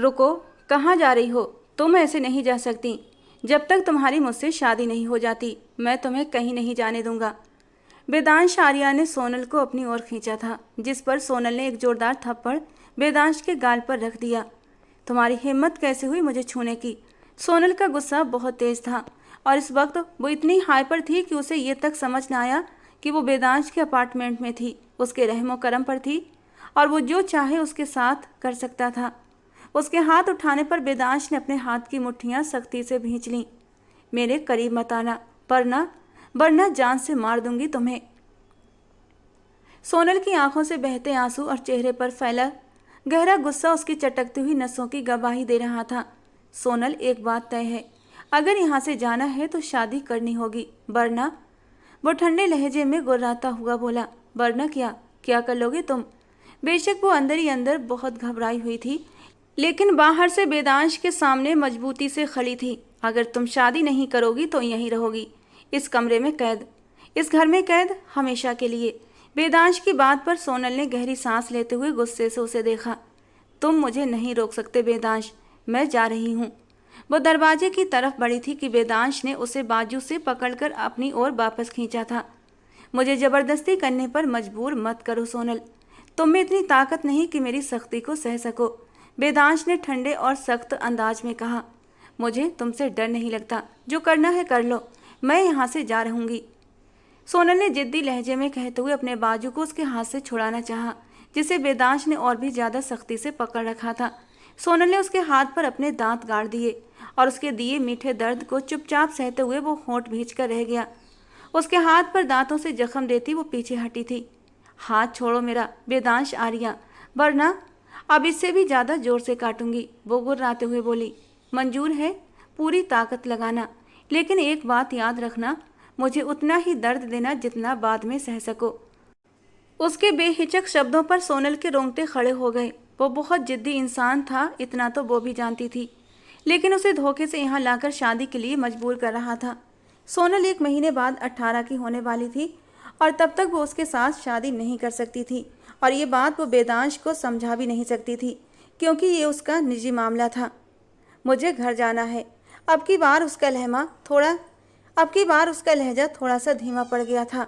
रुको, कहाँ जा रही हो? तुम ऐसे नहीं जा सकती। जब तक तुम्हारी मुझसे शादी नहीं हो जाती मैं तुम्हें कहीं नहीं जाने दूंगा। वेदांश आर्या ने सोनल को अपनी ओर खींचा था, जिस पर सोनल ने एक जोरदार थप्पड़ वेदांश के गाल पर रख दिया। तुम्हारी हिम्मत कैसे हुई मुझे छूने की? सोनल का गुस्सा बहुत तेज था और इस वक्त वो इतनी हाइपर थी कि उसे ये तक समझ न आया कि वो वेदांश के अपार्टमेंट में थी, उसके रहमो करम पर थी और वो जो चाहे उसके साथ कर सकता था। उसके हाथ उठाने पर वेदांश ने अपने हाथ की मुट्ठियां सख्ती से भींच लीं। मेरे करीब मत आना, वरना जान से मार दूंगी तुम्हें। सोनल की आंखों से बहते आंसू और चेहरे पर फैला गहरा गुस्सा उसकी चटकती हुई नसों की गवाही दे रहा था। सोनल, एक बात तय है, अगर यहाँ से जाना है तो शादी करनी होगी, वरना। वो ठंडे लहजे में गुर्राता हुआ बोला, वरना क्या कर लोगे तुम? बेशक वो अंदर ही अंदर बहुत घबराई हुई थी, लेकिन बाहर से वेदांश के सामने मजबूती से खड़ी थी। अगर तुम शादी नहीं करोगी तो यहीं रहोगी, इस कमरे में कैद, इस घर में कैद, हमेशा के लिए। वेदांश की बात पर सोनल ने गहरी सांस लेते हुए गुस्से से उसे देखा। तुम मुझे नहीं रोक सकते वेदांश, मैं जा रही हूँ। वो दरवाजे की तरफ बढ़ी थी कि वेदांश ने उसे बाजू से पकड़कर अपनी ओर वापस खींचा था। मुझे जबरदस्ती करने पर मजबूर मत करो सोनल, तुम में इतनी ताकत नहीं कि मेरी सख्ती को सह सको, वेदांश ने ठंडे और सख्त अंदाज में कहा। मुझे तुमसे डर नहीं लगता, जो करना है कर लो, मैं यहाँ से जा रहूँगी। सोनल ने जिद्दी लहजे में कहते हुए अपने बाजू को उसके हाथ से छुड़ाना चाहा, जिसे वेदांश ने और भी ज़्यादा सख्ती से पकड़ रखा था। सोनल ने उसके हाथ पर अपने दांत गाड़ दिए और उसके दिए मीठे दर्द को चुपचाप सहते हुए वो होंठ भींच कर रह गया। उसके हाथ पर दांतों से जख्म देती वो पीछे हटी थी। हाथ छोड़ो मेरा वेदांश आर्या, वरना अब इससे भी ज़्यादा जोर से काटूंगी, वो गुर्राते हुए बोली। मंजूर है, पूरी ताकत लगाना, लेकिन एक बात याद रखना, मुझे उतना ही दर्द देना जितना बाद में सह सको। उसके बेहिचक शब्दों पर सोनल के रोंगटे खड़े हो गए। वो बहुत जिद्दी इंसान था, इतना तो वो भी जानती थी, लेकिन उसे धोखे से यहाँ लाकर शादी के लिए मजबूर कर रहा था। सोनल 1 महीने बाद 18 की होने वाली थी और तब तक वो उसके साथ शादी नहीं कर सकती थी, और ये बात वो वेदांश को समझा भी नहीं सकती थी, क्योंकि ये उसका निजी मामला था। मुझे घर जाना है। अब की बार उसका लहजा थोड़ा सा धीमा पड़ गया था।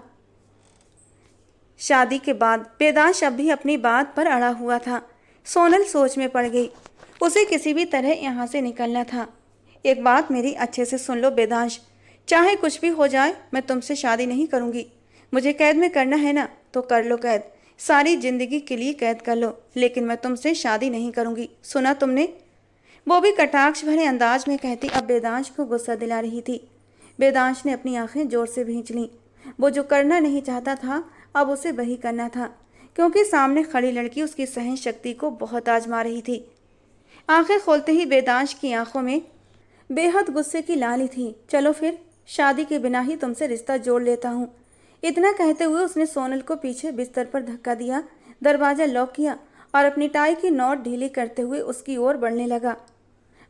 शादी के बाद वेदांश अब भी अपनी बात पर अड़ा हुआ था। सोनल सोच में पड़ गई, उसे किसी भी तरह यहाँ से निकलना था। एक बात मेरी अच्छे से सुन लो वेदांश, चाहे कुछ भी हो जाए मैं तुमसे शादी नहीं करूँगी। मुझे कैद में करना है ना तो कर लो कैद, सारी जिंदगी के लिए कैद कर लो, लेकिन मैं तुमसे शादी नहीं करूँगी, सुना तुमने? वो भी कटाक्ष भरे अंदाज में कहती अब वेदांश को गुस्सा दिला रही थी। वेदांश ने अपनी आंखें जोर से भींच लीं। वो जो करना नहीं चाहता था अब उसे वही करना था, क्योंकि सामने खड़ी लड़की उसकी सहन शक्ति को बहुत आजमा रही थी। आंखें खोलते ही वेदांश की आंखों में बेहद गुस्से की लाली थी। चलो फिर, शादी के बिना ही तुमसे रिश्ता जोड़ लेता हूँ। इतना कहते हुए उसने सोनल को पीछे बिस्तर पर धक्का दिया, दरवाजा लॉक किया और अपनी टाई की नॉट ढीली करते हुए उसकी ओर बढ़ने लगा।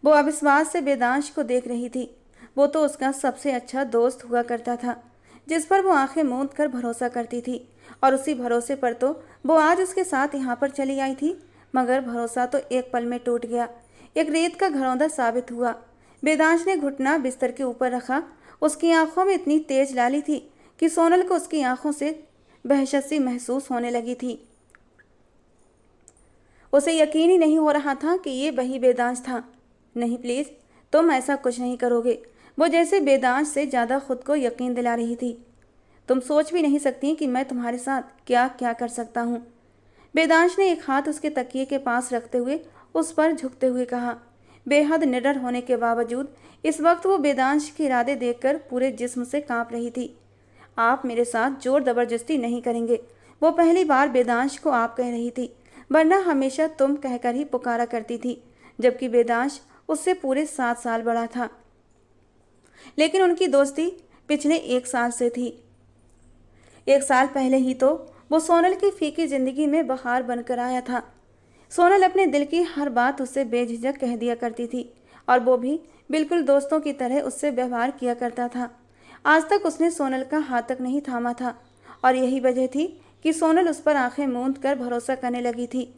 वो अविश्वास से वेदांश को देख रही थी। वो तो उसका सबसे अच्छा दोस्त हुआ करता था, जिस पर वो आंखें मूंद कर भरोसा करती थी, और उसी भरोसे पर तो वो आज उसके साथ यहाँ पर चली आई थी। मगर भरोसा तो एक पल में टूट गया, एक रेत का घरौंदा साबित हुआ। वेदांश ने घुटना बिस्तर के ऊपर रखा। उसकी आंखों में इतनी तेज लाली थी कि सोनल को उसकी आंखों से वहशत सी महसूस होने लगी थी। उसे यकीन ही नहीं हो रहा था कि ये वही वेदांश था। नहीं प्लीज़, तुम ऐसा कुछ नहीं करोगे, वो जैसे वेदांश से ज़्यादा खुद को यकीन दिला रही थी। तुम सोच भी नहीं सकती कि मैं तुम्हारे साथ क्या क्या कर सकता हूँ। वेदांश ने एक हाथ उसके तकिए के पास रखते हुए उस पर झुकते हुए कहा। बेहद निडर होने के बावजूद इस वक्त वो वेदांश के इरादे देखकर पूरे जिस्म से कांप रही थी। आप मेरे साथ जोर जबरदस्ती नहीं करेंगे, वो पहली बार वेदांश को आप कह रही थी, वरना हमेशा तुम कहकर ही पुकारा करती थी, जबकि वेदांश उससे पूरे 7 साल बड़ा था। लेकिन उनकी दोस्ती पिछले 1 साल से थी। 1 साल पहले ही तो वो सोनल की फीकी जिंदगी में बहार बनकर आया था। सोनल अपने दिल की हर बात उससे बेझिझक कह दिया करती थी, और वो भी बिल्कुल दोस्तों की तरह उससे व्यवहार किया करता था। आज तक उसने सोनल का हाथ तक नहीं थामा था, और यही वजह थी कि सोनल उस पर आंखें मूंद कर भरोसा करने लगी थी।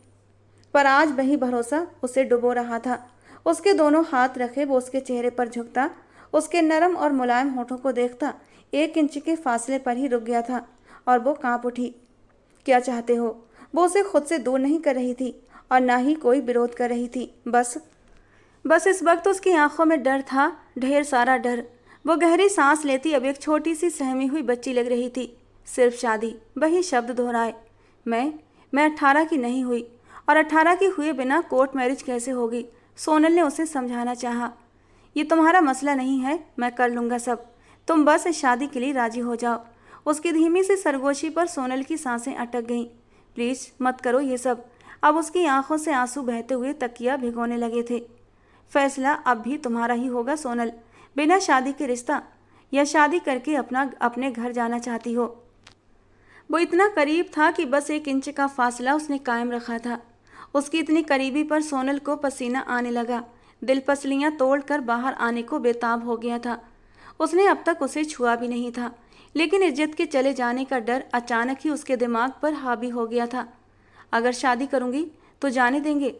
पर आज वही भरोसा उसे डुबो रहा था। उसके दोनों हाथ रखे वो उसके चेहरे पर झुकता, उसके नरम और मुलायम होठों को देखता। 1 इंच के फासले पर ही रुक गया था और वो कांप उठी। क्या चाहते हो? वो उसे खुद से दूर नहीं कर रही थी और ना ही कोई विरोध कर रही थी। बस इस वक्त उसकी आंखों में डर था, ढेर सारा डर। वो गहरी सांस लेती अब एक छोटी सी सहमी हुई बच्ची लग रही थी। सिर्फ शादी, वही शब्द दोहराए। मैं 18 की नहीं हुई, और 18 की हुए बिना कोर्ट मैरिज कैसे होगी? सोनल ने उसे समझाना चाहा। ये तुम्हारा मसला नहीं है, मैं कर लूँगा सब। तुम बस इस शादी के लिए राजी हो जाओ। उसकी धीमी सी सरगोशी पर सोनल की सांसें अटक गईं। प्लीज मत करो ये सब। अब उसकी आंखों से आंसू बहते हुए तकिया भिगोने लगे थे। फैसला अब भी तुम्हारा ही होगा सोनल। बिना शादी के रिश्ता, या शादी करके अपने घर जाना चाहती हो? वो इतना करीब था कि बस 1 इंच का फासला उसने कायम रखा था। उसकी इतनी करीबी पर सोनल को पसीना आने लगा। दिल पसलियां तोड़कर बाहर आने को बेताब हो गया था। उसने अब तक उसे छुआ भी नहीं था, लेकिन इज्जत के चले जाने का डर अचानक ही उसके दिमाग पर हावी हो गया था। अगर शादी करूंगी तो जाने देंगे?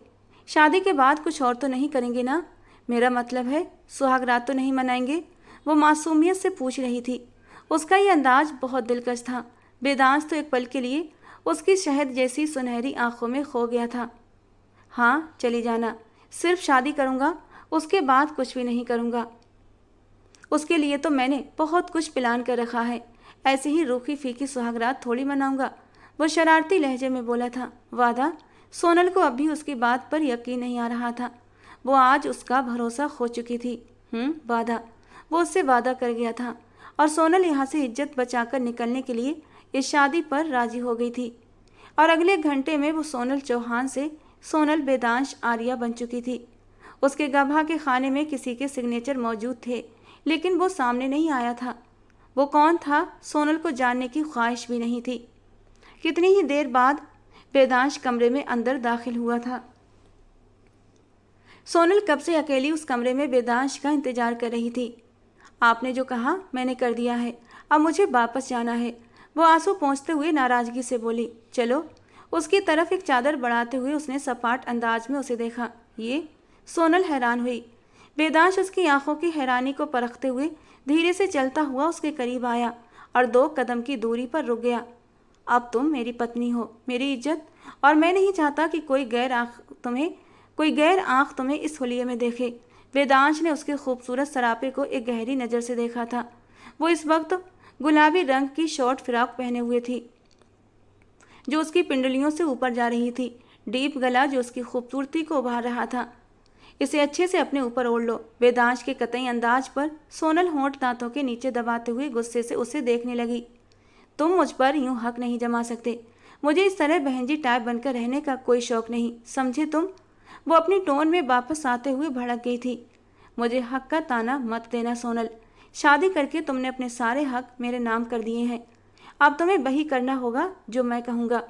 शादी के बाद कुछ और तो नहीं करेंगे ना? मेरा मतलब है सुहागरात तो नहीं मनाएंगे? वो मासूमियत से पूछ रही थी। उसका ये अंदाज बहुत दिलकश था। वेदांश तो एक पल के लिए उसकी शहद जैसी सुनहरी आंखों में खो गया था। हाँ, चली जाना। सिर्फ शादी करूँगा, उसके बाद कुछ भी नहीं करूँगा। उसके लिए तो मैंने बहुत कुछ प्लान कर रखा है। ऐसे ही रूखी फीकी सुहागरात थोड़ी मनाऊंगा। वो शरारती लहजे में बोला था। वादा? सोनल को अब भी उसकी बात पर यकीन नहीं आ रहा था। वो आज उसका भरोसा खो चुकी थी। वादा? वो उससे वादा कर गया था और सोनल यहाँ से इज्जत बचाकर निकलने के लिए इस शादी पर राजी हो गई थी। और अगले घंटे में वो सोनल चौहान से सोनल वेदांश आर्या बन चुकी थी। उसके गवाह के खाने में किसी के सिग्नेचर मौजूद थे, लेकिन वो सामने नहीं आया था। वो कौन था, सोनल को जानने की ख्वाहिश भी नहीं थी। कितनी ही देर बाद वेदांश कमरे में अंदर दाखिल हुआ था। सोनल कब से अकेली उस कमरे में वेदांश का इंतजार कर रही थी। आपने जो कहा मैंने कर दिया है, अब मुझे वापस जाना है, वो आंसू पोंछते हुए नाराजगी से बोली। चलो। उसकी तरफ एक चादर बढ़ाते हुए उसने सपाट अंदाज में उसे देखा। ये? सोनल हैरान हुई। वेदांश उसकी आंखों की हैरानी को परखते हुए धीरे से चलता हुआ उसके करीब आया और 2 कदम की दूरी पर रुक गया। अब तुम मेरी पत्नी हो, मेरी इज्जत, और मैं नहीं चाहता कि कोई गैर आंख तुम्हें इस हुलिये में देखे। वेदांश ने उसके खूबसूरत सरापे को एक गहरी नज़र से देखा था। वो इस वक्त गुलाबी रंग की शॉर्ट फ्रॉक पहने हुए थी जो उसकी पिंडलियों से ऊपर जा रही थी। डीप गला जो उसकी खूबसूरती को उभार रहा था। इसे अच्छे से अपने ऊपर ओढ़ लो। वेदांश के कतई अंदाज पर सोनल होंठ दांतों के नीचे दबाते हुए गुस्से से उसे देखने लगी। तुम मुझ पर यूं हक नहीं जमा सकते। मुझे इस तरह बहनजी टाइप बनकर रहने का कोई शौक नहीं, समझे तुम? वो अपनी टोन में वापस आते हुए भड़क गई थी। मुझे हक का ताना मत देना सोनल। शादी करके तुमने अपने सारे हक मेरे नाम कर दिए हैं। अब तुम्हें वही करना होगा जो मैं कहूँगा।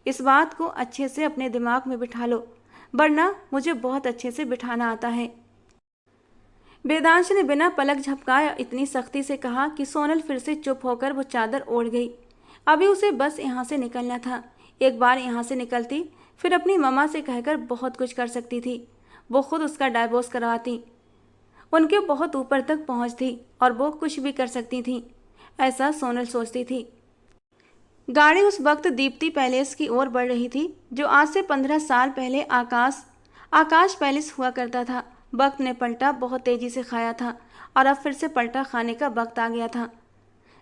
इस बात को अच्छे से अपने दिमाग में बिठा लो, वरना मुझे बहुत अच्छे से बिठाना आता है। वेदांश ने बिना पलक झपकाए इतनी सख्ती से कहा कि सोनल फिर से चुप होकर वो चादर ओढ़ गई। अभी उसे बस यहाँ से निकलना था। एक बार यहाँ से निकलती फिर अपनी मम्मा से कहकर बहुत कुछ कर सकती थी। वो खुद उसका डाइवोर्स करवाती, उनके बहुत ऊपर तक पहुँचती और वो कुछ भी कर सकती थी, ऐसा सोनल सोचती थी। गाड़ी उस वक्त दीप्ति पैलेस की ओर बढ़ रही थी, जो आज से 15 साल पहले आकाश पैलेस हुआ करता था। वक्त ने पलटा बहुत तेजी से खाया था और अब फिर से पलटा खाने का वक्त आ गया था।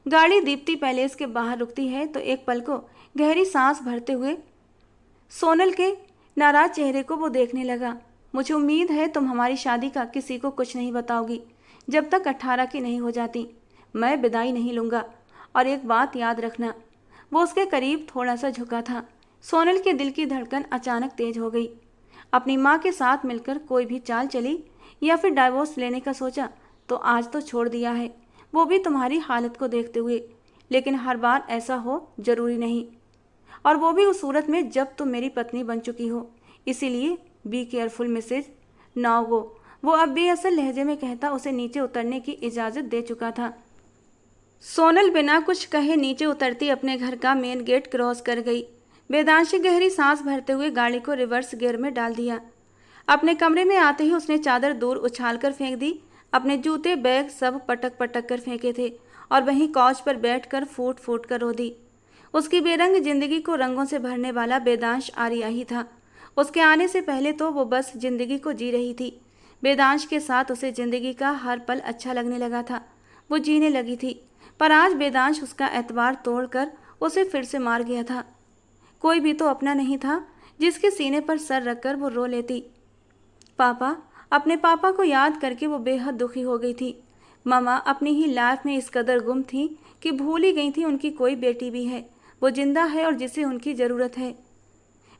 गाड़ी दीप्ति पैलेस के बाहर रुकती है तो एक पल को गहरी सांस भरते हुए सोनल के नाराज चेहरे को वो देखने लगा। मुझे उम्मीद है तुम हमारी शादी का किसी को कुछ नहीं बताओगी जब तक 18 की नहीं हो जाती। मैं विदाई नहीं लूँगा, और एक बात याद रखना। वो उसके करीब थोड़ा सा झुका था। सोनल के दिल की धड़कन अचानक तेज हो गई। अपनी माँ के साथ मिलकर कोई भी चाल चली या फिर डाइवोर्स लेने का सोचा तो आज तो छोड़ दिया है, वो भी तुम्हारी हालत को देखते हुए। लेकिन हर बार ऐसा हो जरूरी नहीं, और वो भी उस सूरत में जब तुम मेरी पत्नी बन चुकी हो। इसीलिए बी केयरफुल मिसेज। नाउ वो अब बेअसल लहजे में कहता उसे नीचे उतरने की इजाज़त दे चुका था। सोनल बिना कुछ कहे नीचे उतरती अपने घर का मेन गेट क्रॉस कर गई। वेदांश ने गहरी सांस भरते हुए गाड़ी को रिवर्स गियर में डाल दिया। अपने कमरे में आते ही उसने चादर दूर उछालकर फेंक दी। अपने जूते बैग सब पटक पटक कर फेंके थे और वहीं कॉच पर बैठकर फूट फूट कर रो दी। उसकी बेरंग जिंदगी को रंगों से भरने वाला वेदांश आर्या ही था। उसके आने से पहले तो वो बस जिंदगी को जी रही थी। वेदांश के साथ उसे जिंदगी का हर पल अच्छा लगने लगा था। वो जीने लगी थी। पर आज वेदांश उसका एतबार तोड़कर उसे फिर से मार गया था। कोई भी तो अपना नहीं था जिसके सीने पर सर रखकर वो रो लेती। पापा, अपने पापा को याद करके वो बेहद दुखी हो गई थी। मामा अपनी ही लाइफ में इस कदर गुम थी कि भूल ही गई थी उनकी कोई बेटी भी है, वो जिंदा है और जिसे उनकी ज़रूरत है।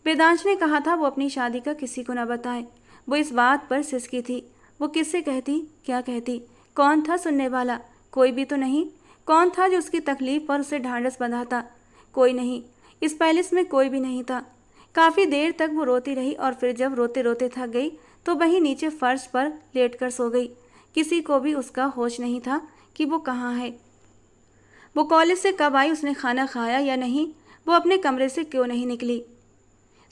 वेदांश ने कहा था वो अपनी शादी का किसी को न बताए। वो इस बात पर सिसकी थी। वो किससे कहती, क्या कहती? कौन था सुनने वाला? कोई भी तो नहीं। कौन था जो उसकी तकलीफ पर उसे ढांढस बंधाता? कोई नहीं। इस पैलेस में कोई भी नहीं था। काफ़ी देर तक वो रोती रही और फिर जब रोते रोते थक गई तो वहीं नीचे फर्श पर लेटकर सो गई। किसी को भी उसका होश नहीं था कि वो कहाँ है। वो कॉलेज से कब आई, उसने खाना खाया या नहीं, वो अपने कमरे से क्यों नहीं निकली।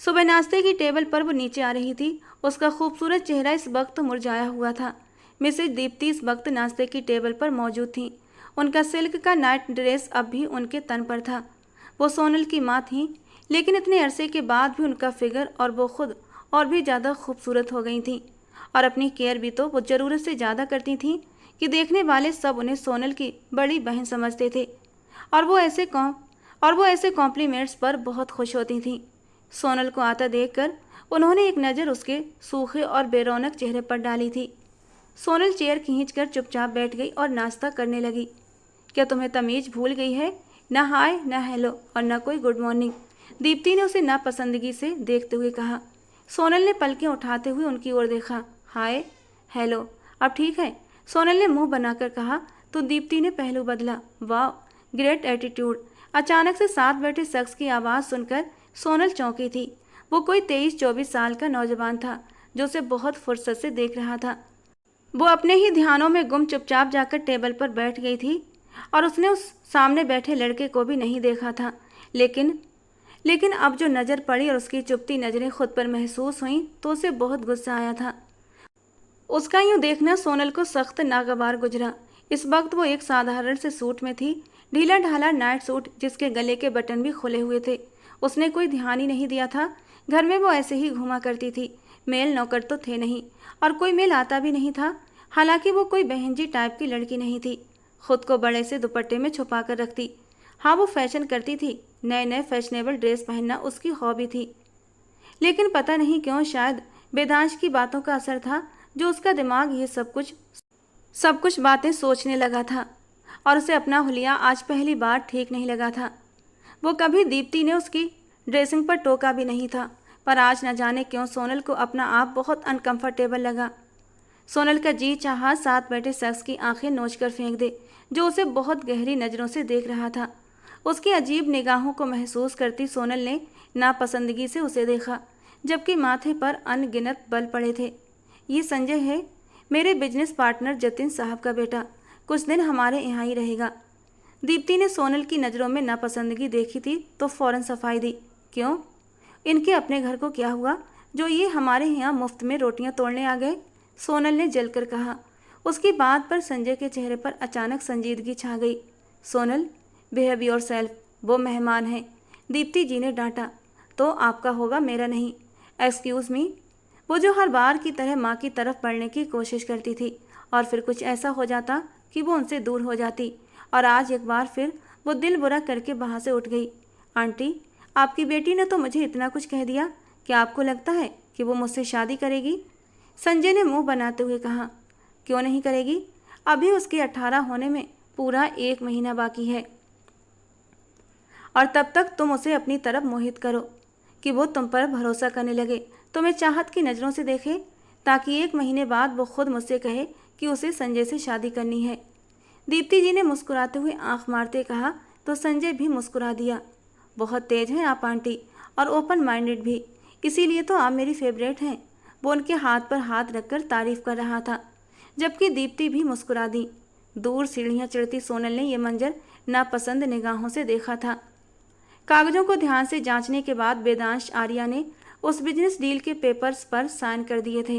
सुबह नाश्ते की टेबल पर वो नीचे आ रही थी। उसका खूबसूरत चेहरा इस वक्त मुरझाया हुआ था। मिसेज दीप्ति इस वक्त नाश्ते की टेबल पर मौजूद थीं। उनका सिल्क का नाइट ड्रेस अब भी उनके तन पर था। वो सोनल की माँ थीं, लेकिन इतने अरसे के बाद भी उनका फिगर और वो खुद और भी ज़्यादा खूबसूरत हो गई थीं। और अपनी केयर भी तो वो ज़रूरत से ज़्यादा करती थीं कि देखने वाले सब उन्हें सोनल की बड़ी बहन समझते थे और वो ऐसे कॉम्प्लीमेंट्स पर बहुत खुश होती थीं। सोनल को आता देखकर उन्होंने एक नज़र उसके सूखे और बेरौनक चेहरे पर डाली थी। सोनल चेयर खींचकर चुपचाप बैठ गई और नाश्ता करने लगी। क्या तुम्हें तमीज़ भूल गई है? न हाय, न हेलो और न कोई गुड मॉर्निंग, दीप्ति ने उसे नापसंदगी से देखते हुए कहा। सोनल ने पलकें उठाते हुए उनकी ओर देखा। हाय, हेलो, अब ठीक है, सोनल ने मुंह बनाकर कहा तो दीप्ति ने पहलू बदला। वाह, ग्रेट एटीट्यूड। अचानक से साथ बैठे शख्स की आवाज़ सुनकर सोनल चौंकी थी। वो कोई 23-24 साल का नौजवान था जो उसे बहुत फुर्सत से देख रहा था। वो अपने ही ध्यानों में गुम चुपचाप जाकर टेबल पर बैठ गई थी और उसने उस सामने बैठे लड़के को भी नहीं देखा था। लेकिन अब जो नज़र पड़ी और उसकी चुपती नज़रें खुद पर महसूस हुईं तो उसे बहुत गुस्सा आया था। उसका यूँ देखना सोनल को सख्त नागवार गुजरा। इस वक्त वो एक साधारण से सूट में थी, ढीला ढाला नाइट सूट जिसके गले के बटन भी खुले हुए थे। उसने कोई ध्यान ही नहीं दिया था। घर में वो ऐसे ही घूमा करती थी। मेल नौकर तो थे नहीं और कोई मेल आता भी नहीं था। हालांकि वो कोई बहनजी टाइप की लड़की नहीं थी। खुद को बड़े से दुपट्टे में छुपा कर रखती। हाँ, वो फैशन करती थी। नए नए फैशनेबल ड्रेस पहनना उसकी हॉबी थी। लेकिन पता नहीं क्यों, शायद वेदांश की बातों का असर था जो उसका दिमाग ये सब कुछ बातें सोचने लगा था और उसे अपना हुलिया आज पहली बार ठीक नहीं लगा था। वो कभी दीप्ति ने उसकी ड्रेसिंग पर टोका भी नहीं था, पर आज न जाने क्यों सोनल को अपना आप बहुत अनकंफर्टेबल लगा। सोनल का जी चाहा साथ बैठे शख्स की आंखें नोच कर फेंक दे जो उसे बहुत गहरी नज़रों से देख रहा था। उसकी अजीब निगाहों को महसूस करती सोनल ने नापसंदगी से उसे देखा, जबकि माथे पर अनगिनत बल पड़े थे। ये संजय है, मेरे बिजनेस पार्टनर जतिन साहब का बेटा, कुछ दिन हमारे यहाँ ही रहेगा। दीप्ति ने सोनल की नज़रों में नापसंदगी देखी थी तो फौरन सफाई दी। क्यों? इनके अपने घर को क्या हुआ जो ये हमारे यहाँ मुफ्त में रोटियाँ तोड़ने आ गए? सोनल ने जलकर कहा। उसकी बात पर संजय के चेहरे पर अचानक संजीदगी छा गई। सोनल, बिहेव योरसेल्फ, वो मेहमान हैं, दीप्ति जी ने डांटा। तो आपका होगा, मेरा नहीं। Excuse me. वो जो हर बार की तरह माँ की तरफ बढ़ने की कोशिश करती थी और फिर कुछ ऐसा हो जाता कि वो उनसे दूर हो जाती, और आज एक बार फिर वो दिल बुरा करके वहाँ से उठ गई। आंटी, आपकी बेटी ने तो मुझे इतना कुछ कह दिया, क्या आपको लगता है कि वो मुझसे शादी करेगी? संजय ने मुंह बनाते हुए कहा। क्यों नहीं करेगी? अभी उसके 18 होने में पूरा 1 महीना बाकी है और तब तक तुम उसे अपनी तरफ मोहित करो कि वो तुम पर भरोसा करने लगे, तुम्हें चाहत की नज़रों से देखे, ताकि 1 महीने बाद वो खुद मुझसे कहे कि उसे संजय से शादी करनी है। दीप्ति जी ने मुस्कुराते हुए आंख मारते कहा तो संजय भी मुस्कुरा दिया। बहुत तेज हैं आप आंटी, और ओपन माइंडेड भी, इसीलिए तो आप मेरी फेवरेट हैं। वो उनके हाथ पर हाथ रखकर तारीफ कर रहा था, जबकि दीप्ति भी मुस्कुरा दी। दूर सीढ़ियाँ चढ़ती सोनल ने यह मंजर नापसंद निगाहों से देखा था। कागजों को ध्यान से जांचने के बाद वेदांश आर्या ने उस बिजनेस डील के पेपर्स पर साइन कर दिए थे।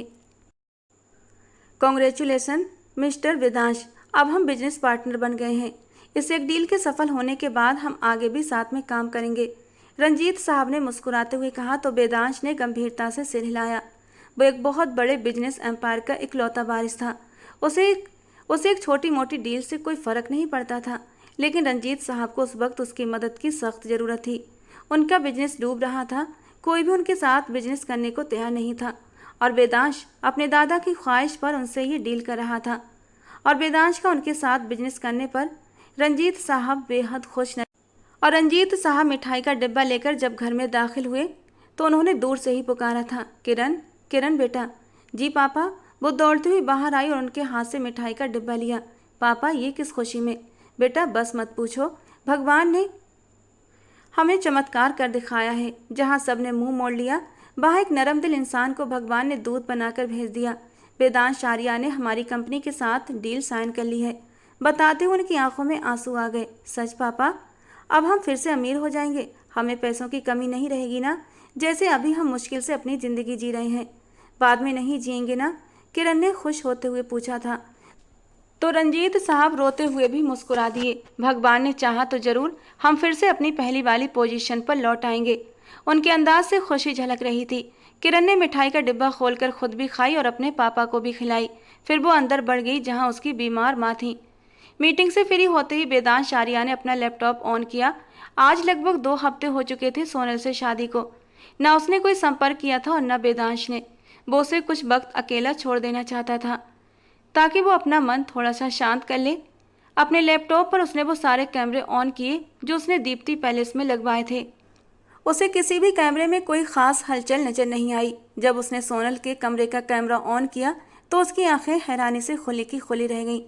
कांग्रेचुलेसन मिस्टर वेदांश, अब हम बिजनेस पार्टनर बन गए हैं। इस एक डील के सफल होने के बाद हम आगे भी साथ में काम करेंगे, रंजीत साहब ने मुस्कुराते हुए कहा तो वेदांश ने गंभीरता से सिर हिलाया। वो एक बहुत बड़े बिजनेस एम्पायर का इकलौता वारिस था। उसे एक छोटी मोटी डील से कोई फर्क नहीं पड़ता था, लेकिन रंजीत साहब को उस वक्त उसकी मदद की सख्त ज़रूरत थी। उनका बिजनेस डूब रहा था, कोई भी उनके साथ बिजनेस करने को तैयार नहीं था और वेदांश अपने दादा की ख्वाहिश पर उनसे ये डील कर रहा था। और वेदांश का उनके साथ बिजनेस करने पर रंजीत साहब बेहद खुश न। और रंजीत साहब मिठाई का डिब्बा लेकर जब घर में दाखिल हुए तो उन्होंने दूर से ही पुकारा था, किरण, किरण बेटा। जी पापा। वो दौड़ती हुई बाहर आई और उनके हाथ से मिठाई का डिब्बा लिया। पापा, ये किस खुशी में? बेटा बस मत पूछो, भगवान ने हमें चमत्कार कर दिखाया है। जहाँ सबने मुंह मोड़ लिया, वहाँ एक नरम दिल इंसान को भगवान ने दूध बनाकर भेज दिया। वेदांश आर्या ने हमारी कंपनी के साथ डील साइन कर ली है। बताते हुए उनकी आंखों में आंसू आ गए। सच पापा? अब हम फिर से अमीर हो जाएंगे, हमें पैसों की कमी नहीं रहेगी ना? जैसे अभी हम मुश्किल से अपनी ज़िंदगी जी रहे हैं, बाद में नहीं जिएंगे ना? किरण ने खुश होते हुए पूछा था। तो रंजीत साहब रोते हुए भी मुस्कुरा दिए। भगवान ने चाहा तो जरूर हम फिर से अपनी पहली वाली पोजीशन पर लौट आएंगे। उनके अंदाज से खुशी झलक रही थी। किरण ने मिठाई का डिब्बा खोलकर खुद भी खाई और अपने पापा को भी खिलाई। फिर वो अंदर बढ़ गई जहां उसकी बीमार माँ थी। मीटिंग से फ्री होते ही वेदांश आर्या ने अपना लैपटॉप ऑन किया। आज लगभग 2 हफ्ते हो चुके थे सोनल से शादी को। न उसने कोई संपर्क किया था और न वेदांश ने। वो उसे कुछ वक्त अकेला छोड़ देना चाहता था ताकि वो अपना मन थोड़ा सा शांत कर ले। अपने लैपटॉप पर उसने वो सारे कैमरे ऑन किए जो उसने दीप्ति पैलेस में लगवाए थे। उसे किसी भी कैमरे में कोई खास हलचल नजर नहीं आई। जब उसने सोनल के कमरे का कैमरा ऑन किया तो उसकी आंखें हैरानी से खुली की खुली रह गईं।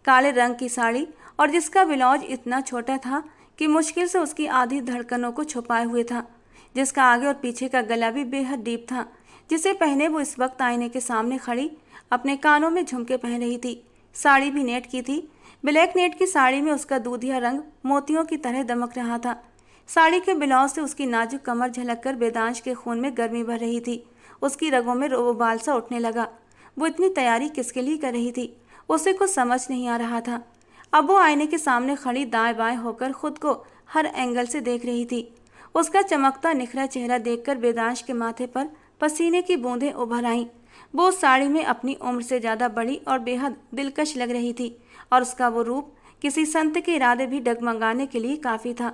काले रंग की साड़ी और जिसका ब्लाउज इतना छोटा था कि मुश्किल से उसकी आधी धड़कनों को छुपाए हुए था, जिसका आगे और पीछे का गला भी बेहद डीप था, जिसे पहने वो इस वक्त आईने के सामने खड़ी अपने कानों में झुमके पहन रही थी। साड़ी भी नेट की थी। ब्लैक नेट की साड़ी में उसका दूधिया रंग मोतियों की तरह दमक रहा था। साड़ी के ब्लाउज से उसकी नाजुक कमर झलककर वेदांश के खून में गर्मी भर रही थी। उसकी रगों में उबाल सा उठने लगा। वो इतनी तैयारी किसके लिए कर रही थी, उसे कुछ समझ नहीं आ रहा था। अब वो आईने के सामने खड़ी दाएं बाएं होकर खुद को हर एंगल से देख रही थी। उसका चमकता निखरा चेहरा देखकर वेदांश के माथे पर पसीने की बूंदें उभर आईं। वो उस साड़ी में अपनी उम्र से ज़्यादा बड़ी और बेहद दिलकश लग रही थी और उसका वो रूप किसी संत के इरादे भी डगमगाने के लिए काफ़ी था।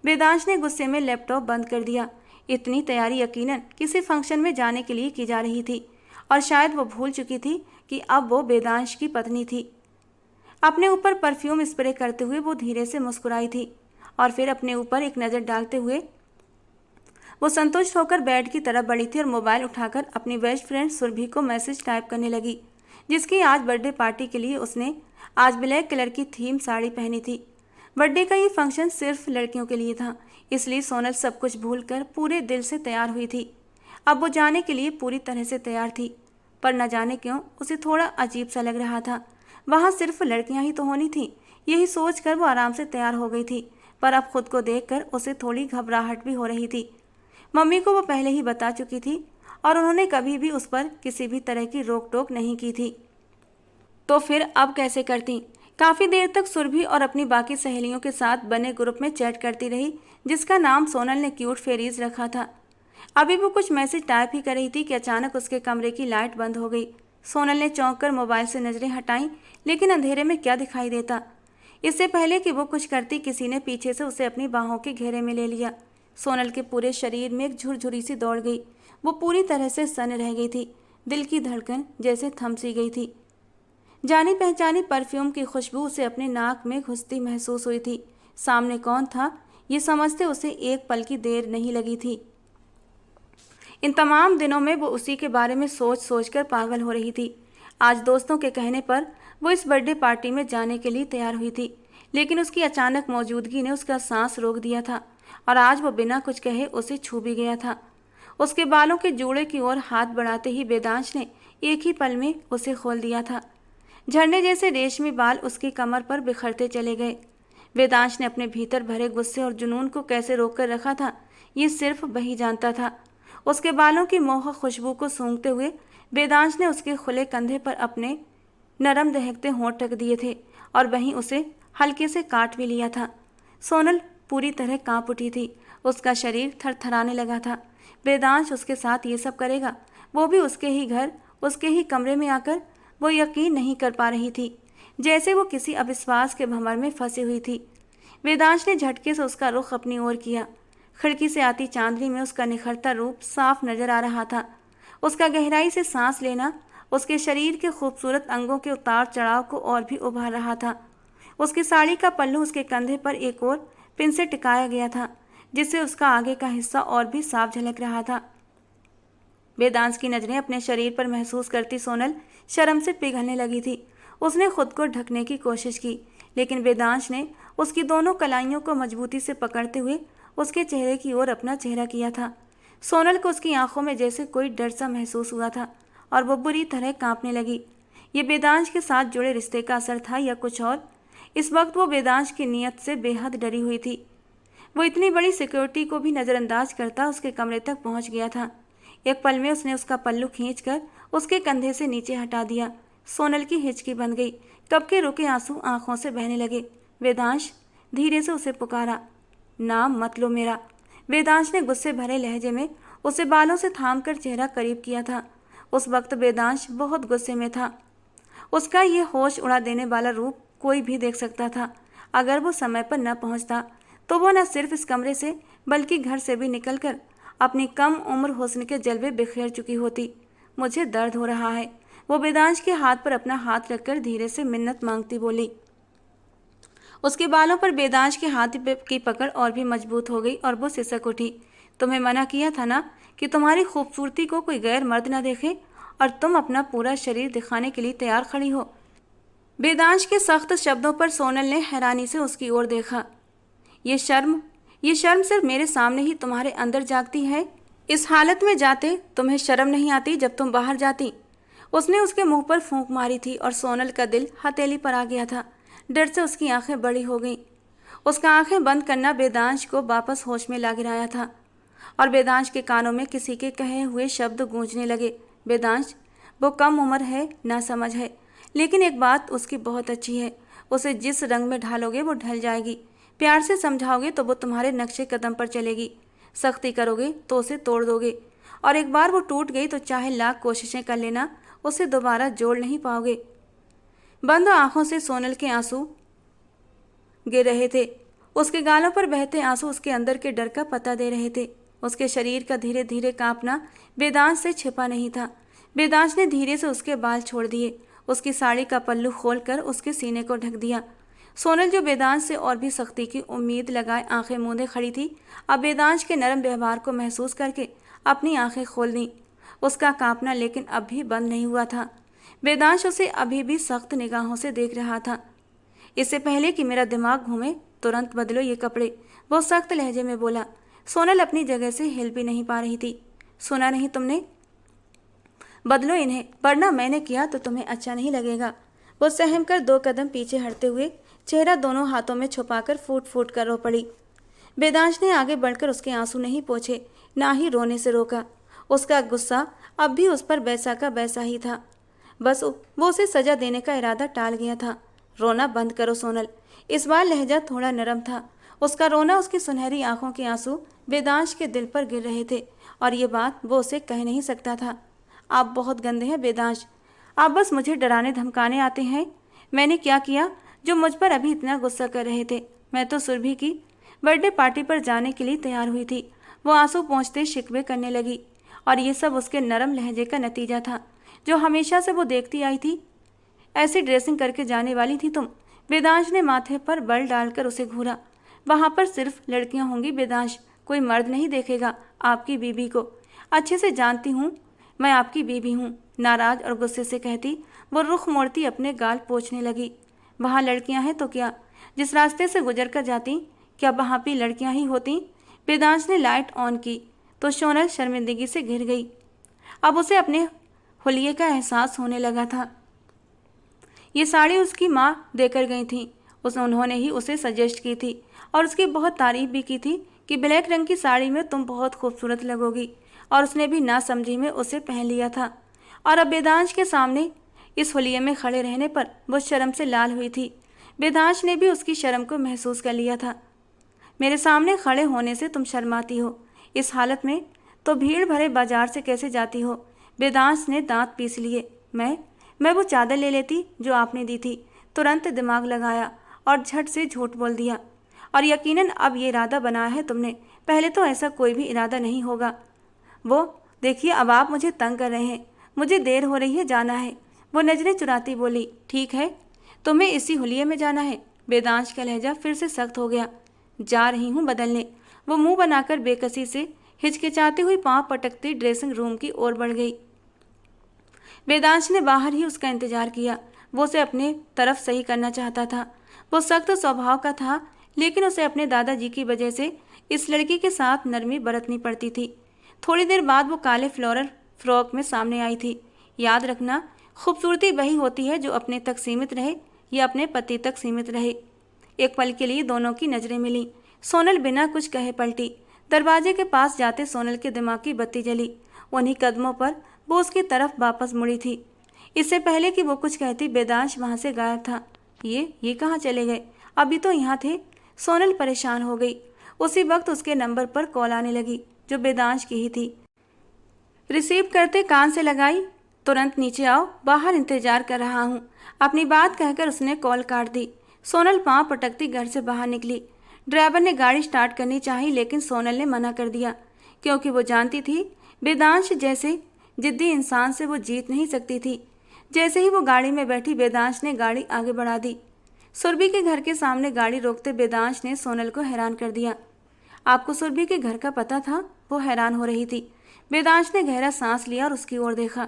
वेदांश ने गुस्से में लैपटॉप बंद कर दिया। इतनी तैयारी यकीनन किसी फंक्शन में जाने के लिए की जा रही थी और शायद वो भूल चुकी थी कि अब वो वेदांश की पत्नी थी। अपने ऊपर परफ्यूम स्प्रे करते हुए वो धीरे से मुस्कुराई थी और फिर अपने ऊपर एक नज़र डालते हुए वो संतुष्ट होकर बेड की तरफ बढ़ी थी और मोबाइल उठाकर अपनी बेस्ट फ्रेंड सुरभि को मैसेज टाइप करने लगी, जिसकी आज बर्थडे पार्टी के लिए उसने आज ब्लैक कलर की थीम साड़ी पहनी थी। बर्थडे का ये फंक्शन सिर्फ लड़कियों के लिए था, इसलिए सोनल सब कुछ भूलकर पूरे दिल से तैयार हुई थी। अब वो जाने के लिए पूरी तरह से तैयार थी, पर न जाने क्यों उसे थोड़ा अजीब सा लग रहा था। वहाँ सिर्फ लड़कियाँ ही तो होनी थी। यही सोचकर वो आराम से तैयार हो गई थी, पर अब खुद को देखकर उसे थोड़ी घबराहट भी हो रही थी। मम्मी को वो पहले ही बता चुकी थी और उन्होंने कभी भी उस पर किसी भी तरह की रोक टोक नहीं की थी, तो फिर अब कैसे करती। काफ़ी देर तक सुरभि और अपनी बाकी सहेलियों के साथ बने ग्रुप में चैट करती रही, जिसका नाम सोनल ने क्यूट फेरीज रखा था। अभी वो कुछ मैसेज टाइप ही कर रही थी कि अचानक उसके कमरे की लाइट बंद हो गई। सोनल ने चौंक कर मोबाइल से नज़रें हटाईं, लेकिन अंधेरे में क्या दिखाई देता। इससे पहले कि वो कुछ करती, किसी ने पीछे से उसे अपनी बाहों के घेरे में ले लिया। सोनल के पूरे शरीर में एक झुरझुरी सी दौड़ गई। वो पूरी तरह से सन रह गई थी। दिल की धड़कन जैसे थम सी गई थी। जानी पहचानी परफ्यूम की खुशबू उसे अपने नाक में घुसती महसूस हुई थी। सामने कौन था, ये समझते उसे एक पल की देर नहीं लगी थी। इन तमाम दिनों में वो उसी के बारे में सोच सोच कर पागल हो रही थी। आज दोस्तों के कहने पर वो इस बर्थडे पार्टी में जाने के लिए तैयार हुई थी, लेकिन उसकी अचानक मौजूदगी ने उसका सांस रोक दिया था और आज वो बिना कुछ कहे उसे छू भी गया था। उसके बालों के जूड़े की ओर हाथ बढ़ाते ही वेदांश ने एक ही पल में उसे खोल दिया था। झरने जैसे रेशमी बाल उसकी कमर पर बिखरते चले गए। वेदांश ने अपने भीतर भरे गुस्से और जुनून को कैसे रोक कर रखा था, ये सिर्फ वही जानता था। उसके बालों की मोहक खुशबू को सूंघते हुए वेदांश ने उसके खुले कंधे पर अपने नरम दहकते होंठ रख दिए थे और वहीं उसे हल्के से काट भी लिया था। सोनल पूरी तरह कांप उठी थी। उसका शरीर थरथराने लगा था। वेदांश उसके साथ ये सब करेगा, वो भी उसके ही घर, उसके ही कमरे में आकर। वो यकीन नहीं कर पा रही थी, जैसे वो किसी अविश्वास के भंवर में फंसी हुई थी। वेदांश ने झटके से उसका रुख अपनी ओर किया। खिड़की से आती चांदनी में उसका निखरता रूप साफ नजर आ रहा था। उसका गहराई से सांस लेना उसके शरीर के खूबसूरत अंगों के उतार चढ़ाव को और भी उभार रहा था। उसकी साड़ी का पल्लू उसके कंधे पर एक और पिन से टिकाया गया था, जिससे उसका आगे का हिस्सा और भी साफ झलक रहा था। वेदांश की नजरें अपने शरीर पर महसूस करती सोनल शर्म से पिघलने लगी थी। उसने खुद को ढकने की कोशिश की, लेकिन वेदांश ने उसकी दोनों कलाइयों को मजबूती से पकड़ते हुए उसके चेहरे की ओर अपना चेहरा किया था। सोनल को उसकी आंखों में जैसे कोई डर सा महसूस हुआ था और वो बुरी तरह कांपने लगी। ये वेदांश के साथ जुड़े रिश्ते का असर था या कुछ और? इस वक्त वो वेदांश की नीयत से बेहद डरी हुई थी। वो इतनी बड़ी सिक्योरिटी को भी नज़रअंदाज करता उसके कमरे तक पहुंच गया था। एक पल में उसने उसका पल्लू खींचकर उसके कंधे से नीचे हटा दिया। सोनल की हिचकी बन गई। कब के रुके आंसू आंखों से बहने लगे। वेदांश धीरे से उसे पुकारा। नाम मत लो मेरा। वेदांश ने गुस्से भरे लहजे में उसे बालों से थामकर चेहरा करीब किया था। उस वक्त वेदांश बहुत गुस्से में था। उसका ये होश उड़ा देने वाला रूप कोई भी देख सकता था। अगर वो समय पर न पहुंचता तो वो न सिर्फ इस कमरे से बल्कि घर से भी निकलकर अपनी कम उम्र हुस्न के जलवे बिखेर चुकी होती। मुझे दर्द हो रहा है। वो वेदांश के हाथ पर अपना हाथ रखकर धीरे से मिन्नत मांगती बोली। उसके बालों पर वेदांश के हाथ की पकड़ और भी मजबूत हो गई और वो सिसक उठी। तुम्हें मना किया था ना कि तुम्हारी खूबसूरती को कोई गैर मर्द न देखे, और तुम अपना पूरा शरीर दिखाने के लिए तैयार खड़ी हो। वेदांश के सख्त शब्दों पर सोनल ने हैरानी से उसकी ओर देखा। ये शर्म सिर्फ मेरे सामने ही तुम्हारे अंदर जागती है। इस हालत में जाते तुम्हें शर्म नहीं आती जब तुम बाहर जाती। उसने उसके मुंह पर फूंक मारी थी और सोनल का दिल हथेली पर आ गया था। डर से उसकी आंखें बड़ी हो गईं। उसका आंखें बंद करना वेदांश को वापस होश में ला गिराया था और वेदांश के कानों में किसी के कहे हुए शब्द गूंजने लगे। वेदांश, वो कम उम्र है, ना समझ है, लेकिन एक बात उसकी बहुत अच्छी है। उसे जिस रंग में ढालोगे वो ढल जाएगी। प्यार से समझाओगे तो वो तुम्हारे नक्शे कदम पर चलेगी। सख्ती करोगे तो उसे तोड़ दोगे, और एक बार वो टूट गई तो चाहे लाख कोशिशें कर लेना, उसे दोबारा जोड़ नहीं पाओगे। बंद आंखों से सोनल के आंसू गिर रहे थे। उसके गालों पर बहते आंसू उसके अंदर के डर का पता दे रहे थे। उसके शरीर का धीरे धीरे कांपना वेदांश से छिपा नहीं था। वेदांश ने धीरे से उसके बाल छोड़ दिए, उसकी साड़ी का पल्लू खोलकर उसके सीने को ढक दिया। सोनल, जो वेदांश से और भी सख्ती की उम्मीद लगाए आंखें मूंदे खड़ी थी, अब वेदांश के नरम व्यवहार को महसूस करके अपनी आंखें खोल दी। उसका कांपना लेकिन अब भी बंद नहीं हुआ था। वेदांश उसे अभी भी सख्त निगाहों से देख रहा था। इससे पहले कि मेरा दिमाग घूमे, तुरंत बदलो ये कपड़े, वो सख्त लहजे में बोला। सोनल अपनी जगह से हिल भी नहीं पा रही थी। सुना नहीं तुमने? बदलो इन्हें, वरना मैंने किया तो तुम्हें अच्छा नहीं लगेगा। वो सहम कर 2 कदम पीछे हटते हुए चेहरा दोनों हाथों में छुपाकर फूट फूट कर रो पड़ी। वेदांश ने आगे बढ़कर उसके आंसू नहीं पोंछे, ना ही रोने से रोका। उसका गुस्सा अब भी उस पर वैसा का वैसा ही था। बस वो उसे सजा देने का इरादा टाल गया था। रोना बंद करो सोनल। इस बार लहजा थोड़ा नरम था। उसका रोना, उसकी सुनहरी आंखों के आंसू वेदांश के दिल पर गिर रहे थे, और ये बात वो उसे कह नहीं सकता था। आप बहुत गंदे हैं वेदांश। आप बस मुझे डराने धमकाने आते हैं। मैंने क्या किया जो मुझ पर अभी इतना गुस्सा कर रहे थे? मैं तो सुरभि की बर्थडे पार्टी पर जाने के लिए तैयार हुई थी। वो आंसू पोंछते शिकवे करने लगी, और ये सब उसके नरम लहजे का नतीजा था, जो हमेशा से वो देखती आई थी। ऐसी ड्रेसिंग करके जाने वाली थी तुम? वेदांश ने माथे पर बल डालकर उसे घूरा। वहाँ पर सिर्फ लड़कियाँ होंगी वेदांश, कोई मर्द नहीं देखेगा आपकी बीबी को। अच्छे से जानती हूँ मैं आपकी बीबी हूँ। नाराज और गुस्से से कहती वो रुख मोड़ती अपने गाल पोंछने लगी। वहाँ लड़कियाँ हैं तो क्या? जिस रास्ते से गुजर कर जाती, क्या वहाँ भी लड़कियाँ ही होती? वेदांश ने लाइट ऑन की तो सोनल शर्मिंदगी से घिर गई। अब उसे अपने हुलिये का एहसास होने लगा था। ये साड़ी उसकी माँ देकर गई थी, उन्होंने ही उसे सजेस्ट की थी और उसकी बहुत तारीफ भी की थी कि ब्लैक रंग की साड़ी में तुम बहुत खूबसूरत लगोगी, और उसने भी नासमझी में उसे पहन लिया था। और अब वेदांश के सामने इस हुलिये में खड़े रहने पर वो शर्म से लाल हुई थी। वेदांश ने भी उसकी शर्म को महसूस कर लिया था। मेरे सामने खड़े होने से तुम शर्माती हो, इस हालत में तो भीड़ भरे बाजार से कैसे जाती हो? वेदांश ने दांत पीस लिए। मैं वो चादर ले लेती जो आपने दी थी। तुरंत दिमाग लगाया और झट से झूठ बोल दिया। और यकीनन अब ये इरादा बनाया है तुमने, पहले तो ऐसा कोई भी इरादा नहीं होगा। वो देखिए, अब आप मुझे तंग कर रहे हैं, मुझे देर हो रही है, जाना है। वो नजरें चुराती बोली। ठीक है, तुम्हें इसी हुलिये में जाना है? वेदांश का लहजा फिर से सख्त हो गया। जा रही हूँ बदलने। वो मुंह बनाकर बेकसी से हिचकिचाती हुई पांव पटकती ड्रेसिंग रूम की ओर बढ़ गई। वेदांश ने बाहर ही उसका इंतजार किया। वो उसे अपने तरफ सही करना चाहता था। वो सख्त स्वभाव का था, लेकिन उसे अपने दादाजी की वजह से इस लड़की के साथ नरमी बरतनी पड़ती थी। थोड़ी देर बाद वो काले फ्लोरल फ्रॉक में सामने आई थी। याद रखना, खूबसूरती वही होती है जो अपने तक सीमित रहे या अपने पति तक सीमित रहे। एक पल के लिए दोनों की नजरें मिली। सोनल बिना कुछ कहे पलटी। दरवाजे के पास जाते सोनल के दिमाग की बत्ती जली। उन्हीं कदमों पर वो उसकी तरफ वापस मुड़ी थी। इससे पहले कि वो कुछ कहती, वेदांश वहां से गायब था। ये कहाँ चले गए? अभी तो यहाँ थे। सोनल परेशान हो गई। उसी वक्त उसके नंबर पर कॉल आने लगी, जो वेदांश की ही थी। रिसीव करते कान से लगाई। तुरंत नीचे आओ, बाहर इंतजार कर रहा हूँ। अपनी बात कहकर उसने कॉल काट दी। सोनल पांव पटकती घर से बाहर निकली। ड्राइवर ने गाड़ी स्टार्ट करनी चाहिए, लेकिन सोनल ने मना कर दिया, क्योंकि वो जानती थी वेदांश जैसे जिद्दी इंसान से वो जीत नहीं सकती थी। जैसे ही वो गाड़ी में बैठी, वेदांश ने गाड़ी आगे बढ़ा दी। सुरभि के घर के सामने गाड़ी रोकते वेदांश ने सोनल को हैरान कर दिया। आपको सुरभि के घर का पता था? वो हैरान हो रही थी। वेदांश ने गहरा सांस लिया और उसकी ओर देखा।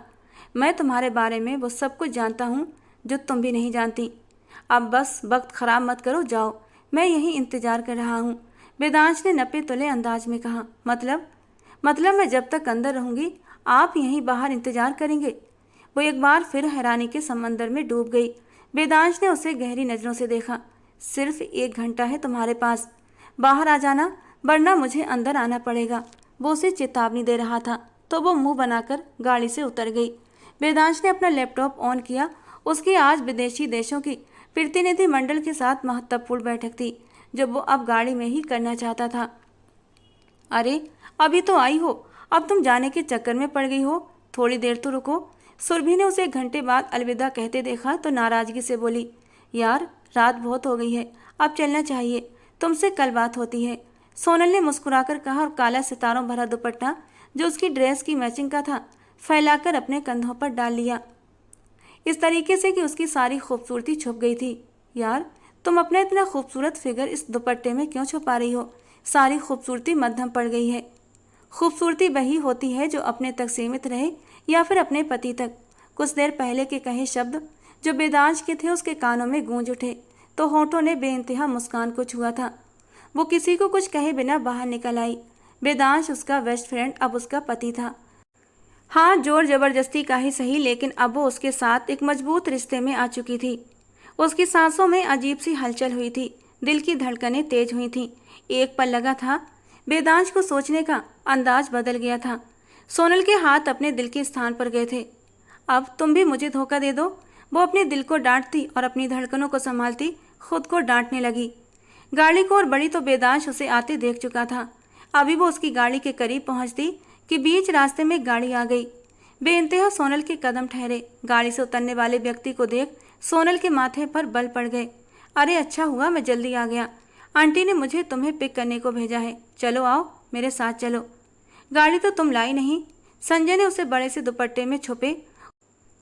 मैं तुम्हारे बारे में वो सब कुछ जानता हूँ जो तुम भी नहीं जानती। अब बस वक्त खराब मत करो, जाओ, मैं यहीं इंतजार कर रहा हूँ। वेदांश ने नपे तुले अंदाज में कहा। मतलब मैं जब तक अंदर रहूंगी आप यहीं बाहर इंतजार करेंगे? वो एक बार फिर हैरानी के समंदर में डूब गई। वेदांश ने उसे गहरी नजरों से देखा। सिर्फ 1 घंटा है तुम्हारे पास, बाहर आ जाना वरना मुझे अंदर आना पड़ेगा। वो उसे चेतावनी दे रहा था तो वो मुंह बनाकर गाड़ी से उतर गई। वेदांश ने अपना लैपटॉप ऑन किया। उसकी आज विदेशी देशों की प्रतिनिधि मंडल के साथ महत्वपूर्ण बैठक थी, जो वो अब गाड़ी में ही करना चाहता था। अरे अभी तो आई हो, अब तुम जाने के चक्कर में पड़ गई हो, थोड़ी देर तो रुको। सुरभि ने उसे 1 घंटे बाद अलविदा कहते देखा तो नाराजगी से बोली, यार रात बहुत हो गई है, अब चलना चाहिए, तुमसे कल बात होती है। सोनल ने मुस्कुराकर कहा और काला सितारों भरा दुपट्टा जो उसकी ड्रेस की मैचिंग का था फैलाकर अपने कंधों पर डाल लिया, इस तरीके से कि उसकी सारी खूबसूरती छुप गई थी। यार तुम अपना इतना खूबसूरत फिगर इस दुपट्टे में क्यों छुपा रही हो? सारी खूबसूरती मध्यम पड़ गई है। खूबसूरती वही होती है जो अपने तक सीमित रहे या फिर अपने पति तक। कुछ देर पहले के कहे शब्द जो वेदांश के थे उसके कानों में गूंज उठे तो होठों ने बेइंतहा मुस्कान को छुआ था। वो किसी को कुछ कहे बिना बाहर निकल आई। वेदांश उसका बेस्ट फ्रेंड अब उसका पति था। हाँ, जोर जबरदस्ती का ही सही, लेकिन अब वो उसके साथ एक मजबूत रिश्ते में आ चुकी थी। उसकी सांसों में अजीब सी हलचल हुई थी, दिल की धड़कनें तेज हुई थीं। एक पल लगा था वेदांश को सोचने का अंदाज बदल गया था। सोनल के हाथ अपने दिल के स्थान पर गए थे। अब तुम भी मुझे धोखा दे दो। वो अपने दिल को डांटती और अपनी धड़कनों को संभालती खुद को डांटने लगी। गाड़ी को और बढ़ी तो वेदांश उसे आते देख चुका था। अभी वो उसकी गाड़ी के करीब पहुंचती कि बीच रास्ते में गाड़ी आ गई। बेइंतहा सोनल के कदम ठहरे। गाड़ी से उतरने वाले व्यक्ति को देख सोनल के माथे पर बल पड़ गए। अरे अच्छा हुआ मैं जल्दी आ गया, आंटी ने मुझे तुम्हें पिक करने को भेजा है, चलो आओ मेरे साथ चलो। गाड़ी तो तुम लाई नहीं। संजय ने उसे बड़े से दुपट्टे में छुपे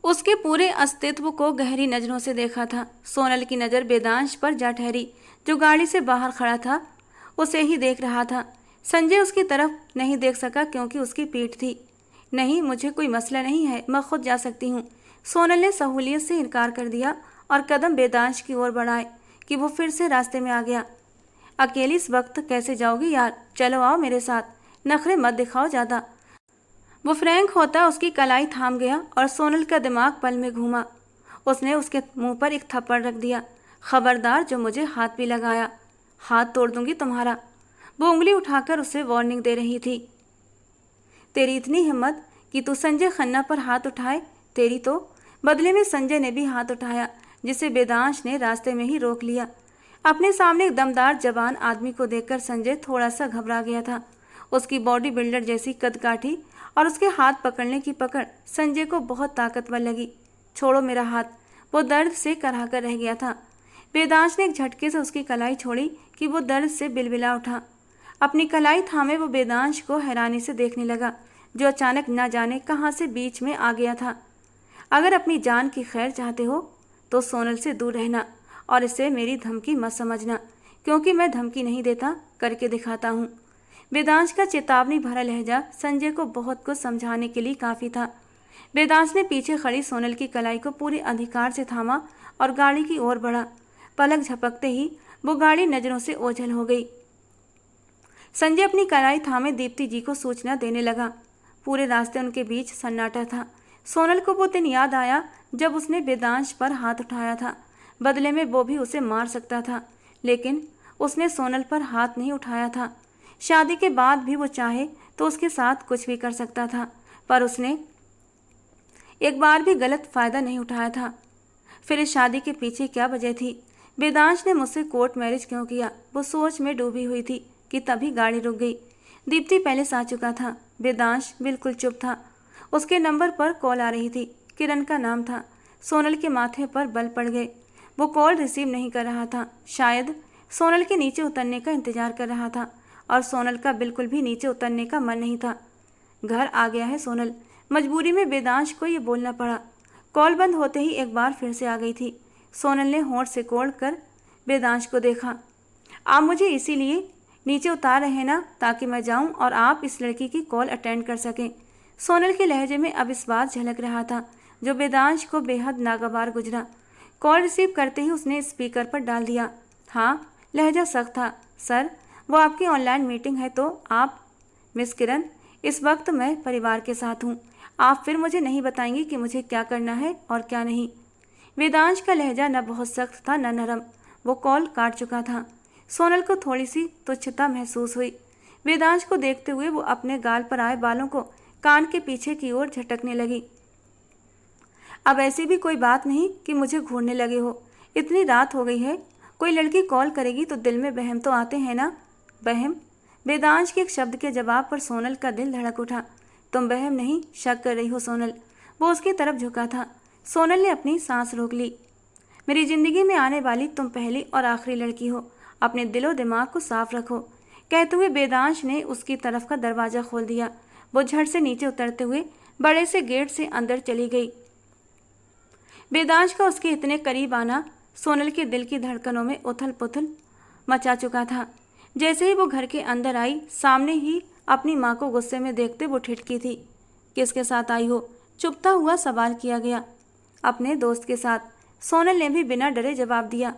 उसके पूरे अस्तित्व को गहरी नजरों से देखा था। सोनल की नज़र वेदांश पर जा ठहरी, जो गाड़ी से बाहर खड़ा था, उसे ही देख रहा था। संजय उसकी तरफ नहीं देख सका क्योंकि उसकी पीठ थी। नहीं, मुझे कोई मसला नहीं है, मैं खुद जा सकती हूँ। सोनल ने सहूलियत से इनकार कर दिया और कदम वेदांश की ओर बढ़ाए कि वो फिर से रास्ते में आ गया। अकेली इस वक्त कैसे जाओगी यार, चलो आओ मेरे साथ, नखरे मत दिखाओ ज़्यादा। वो फ्रैंक होता उसकी कलाई थाम गया और सोनल का दिमाग पल में घूमा। उसने उसके मुंह पर एक थप्पड़ रख दिया। खबरदार जो मुझे हाथ भी लगाया, हाथ तोड़ दूंगी तुम्हारा। वो उंगली उठाकर उसे वार्निंग दे रही थी। तेरी इतनी हिम्मत कि तू संजय खन्ना पर हाथ उठाए, तेरी तो। बदले में संजय ने भी हाथ उठाया, जिसे वेदांश ने रास्ते में ही रोक लिया। अपने सामने एक दमदार जवान आदमी को देखकर संजय थोड़ा सा घबरा गया था। उसकी बॉडी बिल्डर जैसी कदकाठी और उसके हाथ पकड़ने की पकड़ संजय को बहुत ताकतवर लगी। छोड़ो मेरा हाथ, वो दर्द से कराहकर रह गया था। वेदांश ने एक झटके से उसकी कलाई छोड़ी कि वो दर्द से बिलबिला उठा। अपनी कलाई थामे वो वेदांश को हैरानी से देखने लगा, जो अचानक न जाने कहाँ से बीच में आ गया था। अगर अपनी जान की खैर चाहते हो तो सोनल से दूर रहना और इसे मेरी धमकी मत समझना, क्योंकि मैं धमकी नहीं देता, करके दिखाता हूँ। वेदांश का चेतावनी भरा लहजा संजय को बहुत कुछ समझाने के लिए काफ़ी था। वेदांश ने पीछे खड़ी सोनल की कलाई को पूरे अधिकार से थामा और गाड़ी की ओर बढ़ा। पलक झपकते ही वो गाड़ी नज़रों से ओझल हो गई। संजय अपनी कलाई थामे दीप्ति जी को सूचना देने लगा। पूरे रास्ते उनके बीच सन्नाटा था। सोनल को वो दिन याद आया जब उसने वेदांश पर हाथ उठाया था। बदले में वो भी उसे मार सकता था, लेकिन उसने सोनल पर हाथ नहीं उठाया था। शादी के बाद भी वो चाहे तो उसके साथ कुछ भी कर सकता था, पर उसने एक बार भी गलत फ़ायदा नहीं उठाया था। फिर इस शादी के पीछे क्या वजह थी? वेदांश ने मुझसे कोर्ट मैरिज क्यों किया? वो सोच में डूबी हुई थी कि तभी गाड़ी रुक गई। दीप्ति पहले से आ चुका था। वेदांश बिल्कुल चुप था। उसके नंबर पर कॉल आ रही थी। किरण का नाम था। सोनल के माथे पर बल पड़ गए। वो कॉल रिसीव नहीं कर रहा था। शायद सोनल के नीचे उतरने का इंतजार कर रहा था, और सोनल का बिल्कुल भी नीचे उतरने का मन नहीं था। घर आ गया है सोनल। मजबूरी में वेदांश को ये बोलना पड़ा। कॉल बंद होते ही एक बार फिर से आ गई थी। सोनल ने होंठ से कोड़ कर वेदांश को देखा। आप मुझे इसीलिए नीचे उतार रहे हैं ना, ताकि मैं जाऊं और आप इस लड़की की कॉल अटेंड कर सकें। सोनल के लहजे में अब इस बात झलक रहा था जो वेदांश को बेहद नागवार गुजरा। कॉल रिसीव करते ही उसने स्पीकर पर डाल दिया। हाँ, लहजा सख्त था। सर, वो आपकी ऑनलाइन मीटिंग है तो आप? मिस किरण, इस वक्त मैं परिवार के साथ हूँ। आप फिर मुझे नहीं बताएंगे कि मुझे क्या करना है और क्या नहीं। वेदांश का लहजा न बहुत सख्त था न नरम। वो कॉल काट चुका था। सोनल को थोड़ी सी तुच्छता महसूस हुई। वेदांश को देखते हुए वो अपने गाल पर आए बालों को कान के पीछे की ओर झटकने लगी। अब ऐसी भी कोई बात नहीं कि मुझे घूरने लगे हो। इतनी रात हो गई है, कोई लड़की कॉल करेगी तो दिल में बहम तो आते हैं ना। बहम? वेदांश के एक शब्द के जवाब पर सोनल का दिल धड़क उठा। तुम बहम नहीं, शक कर रही हो सोनल। वो उसकी तरफ झुका था। सोनल ने अपनी सांस रोक ली। मेरी जिंदगी में आने वाली तुम पहली और आखिरी लड़की हो। अपने दिलो दिमाग को साफ रखो। कहते हुए वेदांश ने उसकी तरफ का दरवाज़ा खोल दिया। वो झट से नीचे उतरते हुए बड़े से गेट से अंदर चली गई। वेदांश का उसके इतने करीब आना सोनल के दिल की धड़कनों में उथल पुथल मचा चुका था। जैसे ही वो घर के अंदर आई, सामने ही अपनी माँ को गुस्से में देखते वो ठिठकी थी। किसके साथ आई हो? चुपता हुआ सवाल किया गया। अपने दोस्त के साथ, सोनल ने भी बिना डरे जवाब दिया।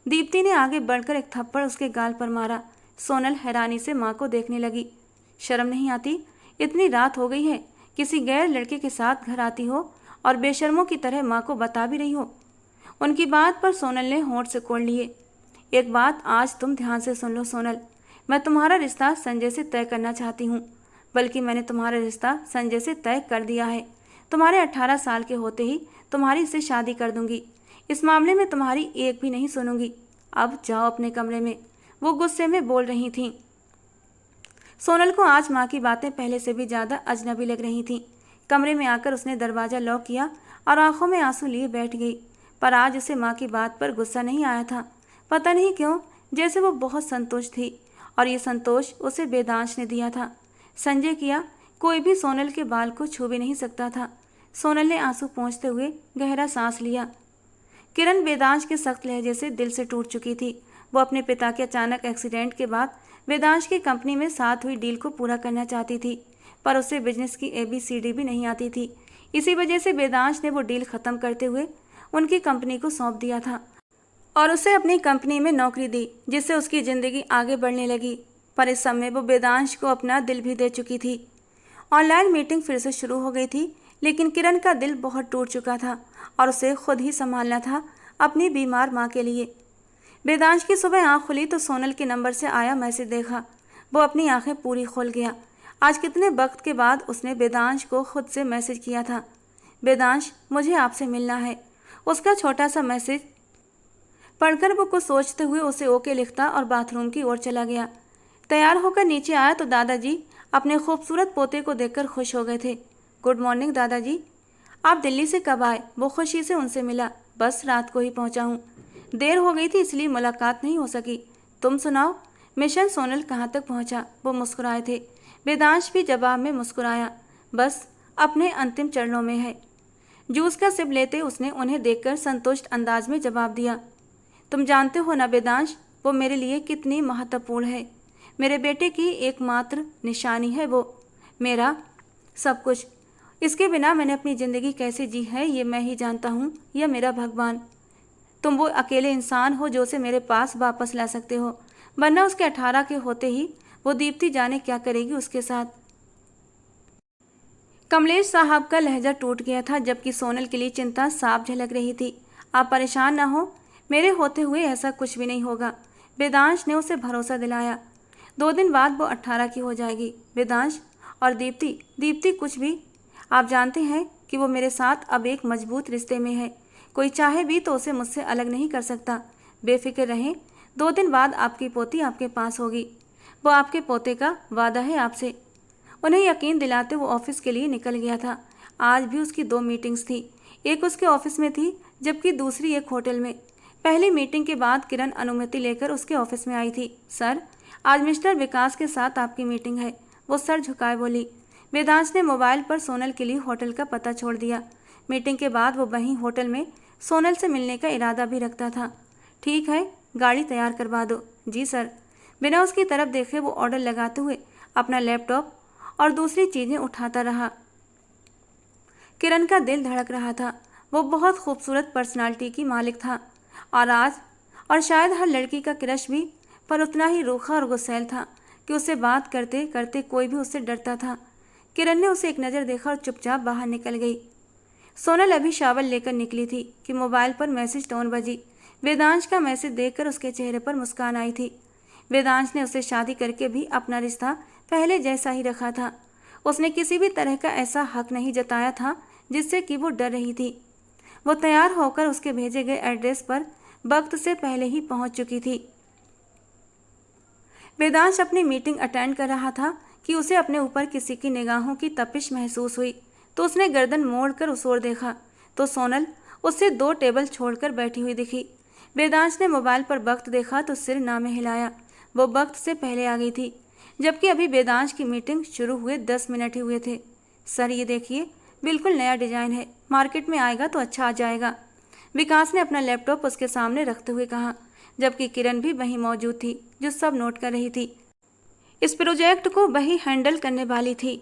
दीप्ति ने आगे बढ़कर एक थप्पड़ उसके गाल पर मारा। सोनल हैरानी से माँ को देखने लगी। शर्म नहीं आती? इतनी रात हो गई है, किसी गैर लड़के के साथ घर आती हो और बेशर्मों की तरह माँ को बता भी रही हो। उनकी बात पर सोनल ने होंठ से कोड़ लिए। एक बात आज तुम ध्यान से सुन लो सोनल, मैं तुम्हारा रिश्ता संजय से तय करना चाहती हूँ। बल्कि मैंने तुम्हारा रिश्ता संजय से तय कर दिया है। तुम्हारे 18 साल के होते ही तुम्हारी से शादी कर दूंगी। इस मामले में तुम्हारी एक भी नहीं सुनूंगी। अब जाओ अपने कमरे में। वो गुस्से में बोल रही थीं। सोनल को आज माँ की बातें पहले से भी ज़्यादा अजनबी लग रही थीं। कमरे में आकर उसने दरवाज़ा लॉक किया और आंखों में आंसू लिए बैठ गई। पर आज उसे माँ की बात पर गुस्सा नहीं आया था। पता नहीं क्यों, जैसे वो बहुत संतुष्ट थी, और ये संतोष उसे वेदांश ने दिया था। संजय किया कोई भी सोनल के बाल को छू भी नहीं सकता था। सोनल ने आंसू पोंछते हुए गहरा सांस लिया। किरण वेदांश के सख्त लहजे से दिल से टूट चुकी थी। वो अपने पिता के अचानक एक्सीडेंट के बाद वेदांश की कंपनी में साथ हुई डील को पूरा करना चाहती थी, पर उसे बिजनेस की ABCD भी नहीं आती थी। इसी वजह से वेदांश ने वो डील ख़त्म करते हुए उनकी कंपनी को सौंप दिया था और उसे अपनी कंपनी में नौकरी दी, जिससे उसकी ज़िंदगी आगे बढ़ने लगी। पर इस समय वो वेदांश को अपना दिल भी दे चुकी थी। ऑनलाइन मीटिंग फिर से शुरू हो गई थी, लेकिन किरण का दिल बहुत टूट चुका था और उसे खुद ही संभालना था अपनी बीमार माँ के लिए। वेदांश की सुबह आंख खुली तो सोनल के नंबर से आया मैसेज देखा। वो अपनी आंखें पूरी खोल गया। आज कितने वक्त के बाद उसने वेदांश को खुद से मैसेज किया था। वेदांश, मुझे आपसे मिलना है। उसका छोटा सा मैसेज पढ़कर वो कुछ सोचते हुए उसे ओके लिखता और बाथरूम की ओर चला गया। तैयार होकर नीचे आया तो दादाजी अपने खूबसूरत पोते को देखकर खुश हो गए थे। गुड मॉर्निंग दादाजी, आप दिल्ली से कब आए? वो खुशी से उनसे मिला। बस रात को ही पहुंचा हूँ, देर हो गई थी इसलिए मुलाकात नहीं हो सकी। तुम सुनाओ, मिशन सोनल कहाँ तक पहुंचा? वो मुस्कुराए थे। वेदांश भी जवाब में मुस्कुराया। बस अपने अंतिम चरणों में है। जूस का सिप लेते उसने उन्हें देखकर संतुष्ट अंदाज में जवाब दिया। तुम जानते हो ना वेदांश, वो मेरे लिए कितनी महत्वपूर्ण है। मेरे बेटे की एकमात्र निशानी है वो, मेरा सब कुछ। इसके बिना मैंने अपनी ज़िंदगी कैसे जी है ये मैं ही जानता हूँ, या मेरा भगवान। तुम वो अकेले इंसान हो जो उसे मेरे पास वापस ला सकते हो, वरना उसके 18 के होते ही वो दीप्ति जाने क्या करेगी उसके साथ। कमलेश साहब का लहजा टूट गया था, जबकि सोनल के लिए चिंता साफ झलक रही थी। आप परेशान ना हो, मेरे होते हुए ऐसा कुछ भी नहीं होगा। वेदांश ने उसे भरोसा दिलाया। 2 दिन बाद वो 18 की हो जाएगी। वेदांश और दीप्ति कुछ भी, आप जानते हैं कि वो मेरे साथ अब एक मजबूत रिश्ते में है। कोई चाहे भी तो उसे मुझसे अलग नहीं कर सकता। बेफिक्र रहें, 2 दिन बाद आपकी पोती आपके पास होगी। वो आपके पोते का वादा है आपसे। उन्हें यकीन दिलाते वो ऑफिस के लिए निकल गया था। आज भी उसकी 2 मीटिंग्स थी। एक उसके ऑफिस में थी, जबकि दूसरी एक होटल में। पहली मीटिंग के बाद किरण अनुमति लेकर उसके ऑफिस में आई थी। सर, आज मिस्टर विकास के साथ आपकी मीटिंग है। वो सर झुकाए बोली। वेदांश ने मोबाइल पर सोनल के लिए होटल का पता छोड़ दिया। मीटिंग के बाद वो वहीं होटल में सोनल से मिलने का इरादा भी रखता था। ठीक है, गाड़ी तैयार करवा दो। जी सर। बिना उसकी तरफ देखे वो ऑर्डर लगाते हुए अपना लैपटॉप और दूसरी चीज़ें उठाता रहा। किरण का दिल धड़क रहा था। वो बहुत खूबसूरत पर्सनालिटी की मालिक था और शायद हर लड़की का क्रश भी, पर उतना ही रूखा और गुस्सैल था कि उससे बात करते करते कोई भी उससे डरता था। किरण ने उसे एक नज़र देखा और चुपचाप बाहर निकल गई। सोनल अभी शावल लेकर निकली थी कि मोबाइल पर मैसेज टोन बजी। वेदांश का मैसेज देखकर उसके चेहरे पर मुस्कान आई थी। वेदांश ने उससे शादी करके भी अपना रिश्ता पहले जैसा ही रखा था। उसने किसी भी तरह का ऐसा हक नहीं जताया था जिससे कि वो डर रही थी। वो तैयार होकर उसके भेजे गए एड्रेस पर वक्त से पहले ही पहुंच चुकी थी। वेदांश अपनी मीटिंग अटेंड कर रहा था कि उसे अपने ऊपर किसी की निगाहों की तपिश महसूस हुई, तो उसने गर्दन मोड़कर उस ओर देखा तो सोनल उससे 2 टेबल छोड़कर बैठी हुई दिखी। वेदांश ने मोबाइल पर वक्त देखा तो सिर ना में हिलाया। वो वक्त से पहले आ गई थी, जबकि अभी वेदांश की मीटिंग शुरू हुए 10 मिनट ही हुए थे। सर ये देखिए, बिल्कुल नया डिजाइन है, मार्केट में आएगा तो अच्छा आ जाएगा। विकास ने अपना लैपटॉप उसके सामने रखते हुए कहा, जबकि किरण भी वहीं मौजूद थी जो सब नोट कर रही थी। इस प्रोजेक्ट को वही हैंडल करने वाली थी।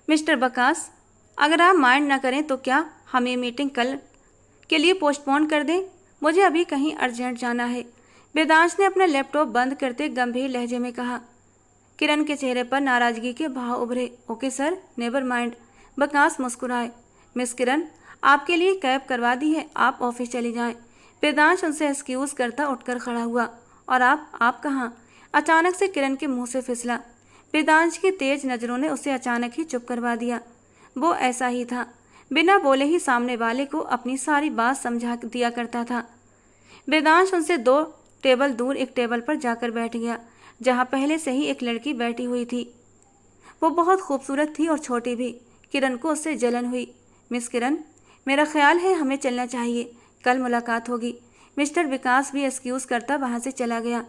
मिस्टर विकास, अगर आप माइंड ना करें तो क्या हम ये मीटिंग कल के लिए पोस्टपोन कर दें? मुझे अभी कहीं अर्जेंट जाना है। वेदांश ने अपना लैपटॉप बंद करते गंभीर लहजे में कहा। किरण के चेहरे पर नाराजगी के भाव उभरे। Okay sir, never mind. Vikas मुस्कुराए। मिस किरण, आपके लिए कैब करवा दी है, आप ऑफिस चली जाएं। वेदांश उनसे एक्सक्यूज करता उठकर खड़ा हुआ। और आप कहाँ? अचानक से किरण के मुंह से फिसला। वेदांश की तेज नज़रों ने उसे अचानक ही चुप करवा दिया। वो ऐसा ही था, बिना बोले ही सामने वाले को अपनी सारी बात समझा दिया करता था। वेदांश उनसे 2 टेबल दूर एक टेबल पर जाकर बैठ गया, जहाँ पहले से ही एक लड़की बैठी हुई थी। वो बहुत खूबसूरत थी और छोटी भी। किरण को उससे जलन हुई। मिस किरण, मेरा ख्याल है हमें चलना चाहिए, कल मुलाकात होगी। मिस्टर विकास भी एक्सक्यूज़ करता वहाँ से चला गया,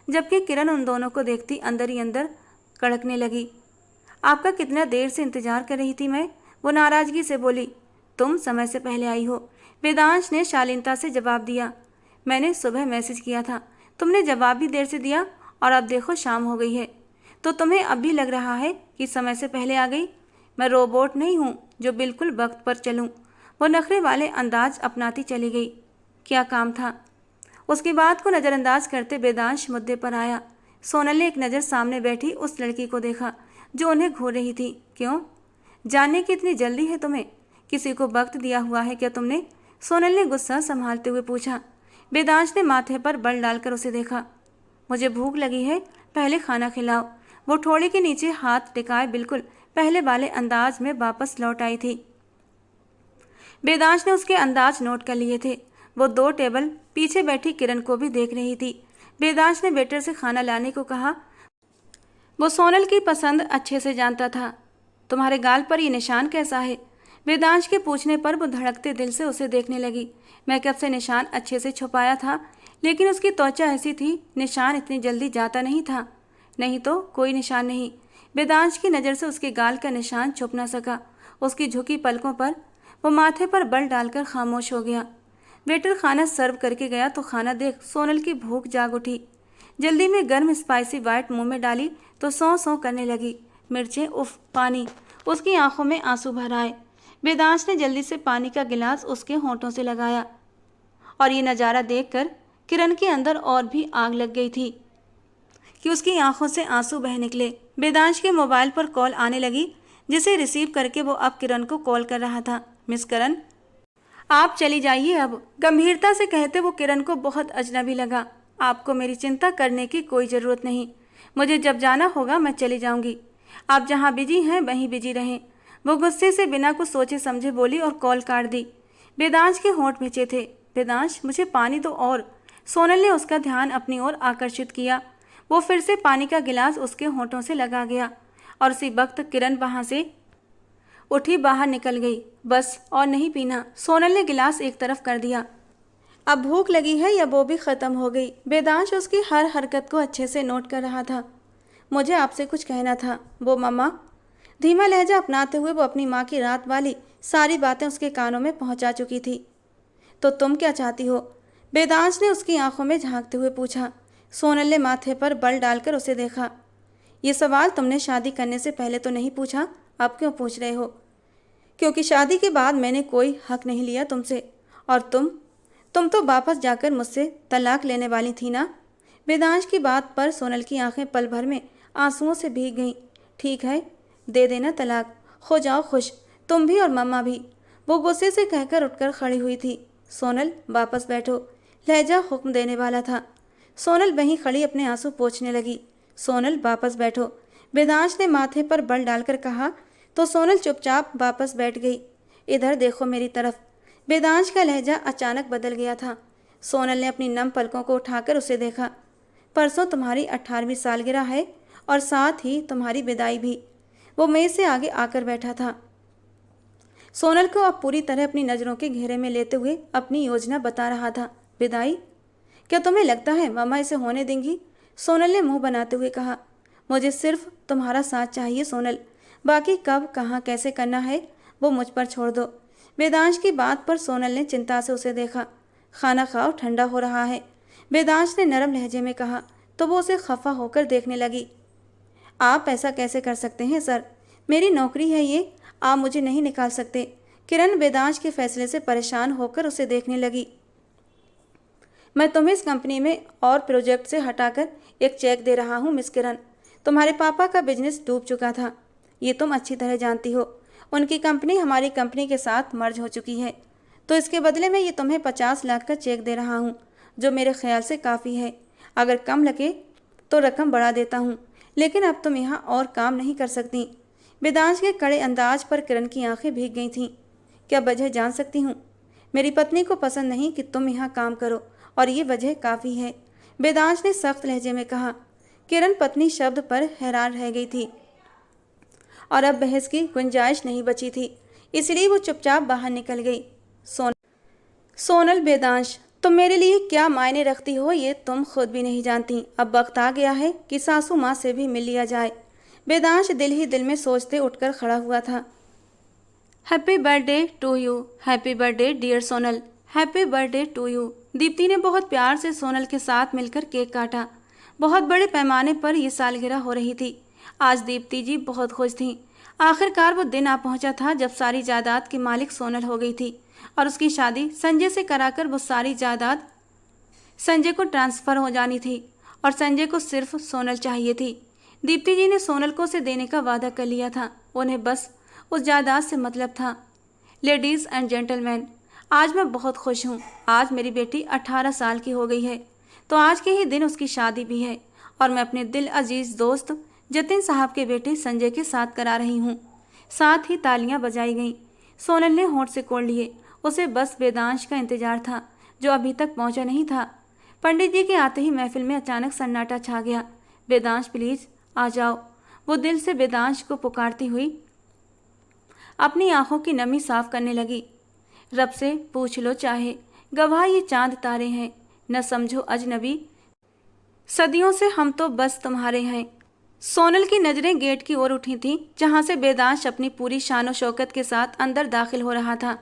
जबकि किरण उन दोनों को देखती अंदर ही अंदर कड़कने लगी। आपका कितना देर से इंतजार कर रही थी मैं, वो नाराज़गी से बोली। तुम समय से पहले आई हो, वेदांश ने शालीनता से जवाब दिया। मैंने सुबह मैसेज किया था, तुमने जवाब भी देर से दिया और अब देखो शाम हो गई है, तो तुम्हें अब भी लग रहा है कि समय से पहले आ गई। मैं रोबोट नहीं हूँ जो बिल्कुल वक्त पर चलूँ। वो नखरे वाले अंदाज अपनाती चली गई। क्या काम था? उसकी बात को नज़रअंदाज करते वेदांश मुद्दे पर आया। सोनल ने एक नज़र सामने बैठी उस लड़की को देखा जो उन्हें घूर रही थी। क्यों? जानने की इतनी जल्दी है तुम्हें? किसी को वक्त दिया हुआ है क्या तुमने? सोनल ने गुस्सा संभालते हुए पूछा। वेदांश ने माथे पर बल डालकर उसे देखा। मुझे भूख लगी है, पहले खाना खिलाओ। वो ठोड़ी के नीचे हाथ टिकाए बिल्कुल पहले वाले अंदाज में वापस लौट आई थी। वेदांश ने उसके अंदाज नोट कर लिए थे। वो 2 टेबल पीछे बैठी किरण को भी देख रही थी। वेदांश ने वेटर से खाना लाने को कहा। वो सोनल की पसंद अच्छे से जानता था। तुम्हारे गाल पर ये निशान कैसा है? वेदांश के पूछने पर वो धड़कते दिल से उसे देखने लगी। मेकअप से निशान अच्छे से छुपाया था, लेकिन उसकी त्वचा ऐसी थी, निशान इतनी जल्दी जाता नहीं था। नहीं तो कोई निशान नहीं। वेदांश की नज़र से उसके गाल का निशान छुप न सका। उसकी झुकी पलकों पर वो माथे पर बल डालकर खामोश हो गया। वेटर खाना सर्व करके गया तो खाना देख सोनल की भूख जाग उठी। जल्दी में गर्म स्पाइसी वाइट मुंह में डाली तो सौ सौ करने लगी। मिर्चें, उफ, पानी। उसकी आंखों में आंसू भर आए। वेदांश ने जल्दी से पानी का गिलास उसके होंठों से लगाया और ये नज़ारा देखकर किरण के अंदर और भी आग लग गई थी कि उसकी आंखों से आंसू बह निकले। वेदांश के मोबाइल पर कॉल आने लगी, जिसे रिसीव करके वो अब किरण को कॉल कर रहा था। मिस किरण, आप चली जाइए अब, गंभीरता से कहते वो किरण को बहुत अजनबी लगा। आपको मेरी चिंता करने की कोई ज़रूरत नहीं। मुझे जब जाना होगा मैं चली जाऊंगी। आप जहां बिजी हैं वहीं बिजी रहें। वो गुस्से से बिना कुछ सोचे समझे बोली और कॉल काट दी। वेदांश के होंठ भिंचे थे। वेदांश, मुझे पानी दो और। सोनल ने उसका ध्यान अपनी ओर आकर्षित किया। वो फिर से पानी का गिलास उसके होंठों से लगा गया और उसी वक्त किरण वहां से उठी बाहर निकल गई। बस और नहीं पीना। सोनल ने गिलास एक तरफ कर दिया। अब भूख लगी है या वो भी ख़त्म हो गई? वेदांश उसकी हर हरकत को अच्छे से नोट कर रहा था। मुझे आपसे कुछ कहना था। वो मम्मा, धीमा लहजा अपनाते हुए वो अपनी माँ की रात वाली सारी बातें उसके कानों में पहुँचा चुकी थी। तो तुम क्या चाहती हो? वेदांश ने उसकी आंखों में झांकते हुए पूछा। सोनल ने माथे पर बल डालकर उसे देखा। ये सवाल तुमने शादी करने से पहले तो नहीं पूछा, अब क्यों पूछ रहे हो? क्योंकि शादी के बाद मैंने कोई हक नहीं लिया तुमसे। और तुम तो वापस जाकर मुझसे तलाक लेने वाली थी ना? वेदांश की बात पर सोनल की आंखें पल भर में आंसुओं से भीग गईं। ठीक है, दे देना तलाक, हो जाओ खुश, तुम भी और मम्मा भी। वो गुस्से से कहकर उठकर खड़ी हुई थी। सोनल, वापस बैठो, लहजा हुक्म देने वाला था। सोनल वहीं खड़ी अपने आंसू पोंछने लगी। सोनल, वापस बैठो, वेदांश ने माथे पर बल डालकर कहा तो सोनल चुपचाप वापस बैठ गई। इधर देखो मेरी तरफ। वेदांश का लहजा अचानक बदल गया था। सोनल ने अपनी नम पलकों को उठाकर उसे देखा। परसों तुम्हारी 18वीं सालगिरह है और साथ ही तुम्हारी विदाई भी। वो मेज से आगे आकर बैठा था। सोनल को अब पूरी तरह अपनी नज़रों के घेरे में लेते हुए अपनी योजना बता रहा था। विदाई? क्या तुम्हें लगता है मामा इसे होने देंगी? सोनल ने मुंह बनाते हुए कहा। मुझे सिर्फ तुम्हारा साथ चाहिए सोनल, बाकी कब, कहाँ, कैसे करना है वो मुझ पर छोड़ दो। वेदांश की बात पर सोनल ने चिंता से उसे देखा। खाना खाओ, ठंडा हो रहा है, वेदांश ने नरम लहजे में कहा तो वो उसे खफा होकर देखने लगी। आप ऐसा कैसे कर सकते हैं सर? मेरी नौकरी है ये, आप मुझे नहीं निकाल सकते। किरण वेदांश के फैसले से परेशान होकर उसे देखने लगी। मैं तुम्हें इस कंपनी में और प्रोजेक्ट से हटाकर एक चेक दे रहा हूँ मिस किरण। तुम्हारे पापा का बिजनेस डूब चुका था, ये तुम अच्छी तरह जानती हो। उनकी कंपनी हमारी कंपनी के साथ मर्ज हो चुकी है, तो इसके बदले में ये तुम्हें 50 लाख का चेक दे रहा हूँ, जो मेरे ख्याल से काफ़ी है। अगर कम लगे तो रकम बढ़ा देता हूँ, लेकिन अब तुम यहाँ और काम नहीं कर सकती। वेदांश के कड़े अंदाज पर किरण की आंखें भीग गई थीं। क्या वजह जान सकती हूँ? मेरी पत्नी को पसंद नहीं कि तुम यहाँ काम करो और ये वजह काफ़ी है, वेदांश ने सख्त लहजे में कहा। किरण पत्नी शब्द पर हैरान रह गई थी और अब बहस की गुंजाइश नहीं बची थी, इसलिए वो चुपचाप बाहर निकल गई। सोनल, वेदांश, तुम मेरे लिए क्या मायने रखती हो ये तुम खुद भी नहीं जानती। अब वक्त आ गया है कि सासू माँ से भी मिल लिया जाए। वेदांश दिल ही दिल में सोचते उठकर खड़ा हुआ था। Happy birthday to you, happy birthday dear Sonal, happy birthday to you. Deepti ने बहुत प्यार से सोनल के साथ मिलकर केक काटा। बहुत बड़े पैमाने पर यह सालगिरह हो रही थी। आज दीप्ति जी बहुत खुश थीं। आखिरकार वो दिन आ पहुंचा था जब सारी जायदाद की मालिक सोनल हो गई थी और उसकी शादी संजय से कराकर वो सारी जायदाद संजय को ट्रांसफ़र हो जानी थी और संजय को सिर्फ सोनल चाहिए थी। दीप्ति जी ने सोनल को उसे देने का वादा कर लिया था। उन्हें बस उस जायदाद से मतलब था। लेडीज़ एंड जेंटलमैन, आज मैं बहुत खुश हूँ। आज मेरी बेटी 18 साल की हो गई है, तो आज के ही दिन उसकी शादी भी है और मैं अपने दिल अजीज दोस्त जतिन साहब के बेटे संजय के साथ करा रही हूँ। साथ ही तालियां बजाई गईं। सोनल ने होंठ से कोड़ लिए। उसे बस वेदांश का इंतजार था, जो अभी तक पहुंचा नहीं था। पंडित जी के आते ही महफिल में अचानक सन्नाटा छा गया। वेदांश प्लीज आ जाओ, वो दिल से वेदांश को पुकारती हुई अपनी आंखों की नमी साफ करने लगी। रब से पूछ लो चाहे, गवाह ये चांद तारे हैं, न समझो अजनबी, सदियों से हम तो बस तुम्हारे हैं। सोनल की नजरें गेट की ओर उठी थीं, जहां से वेदांश अपनी पूरी शानो शौकत के साथ अंदर दाखिल हो रहा था।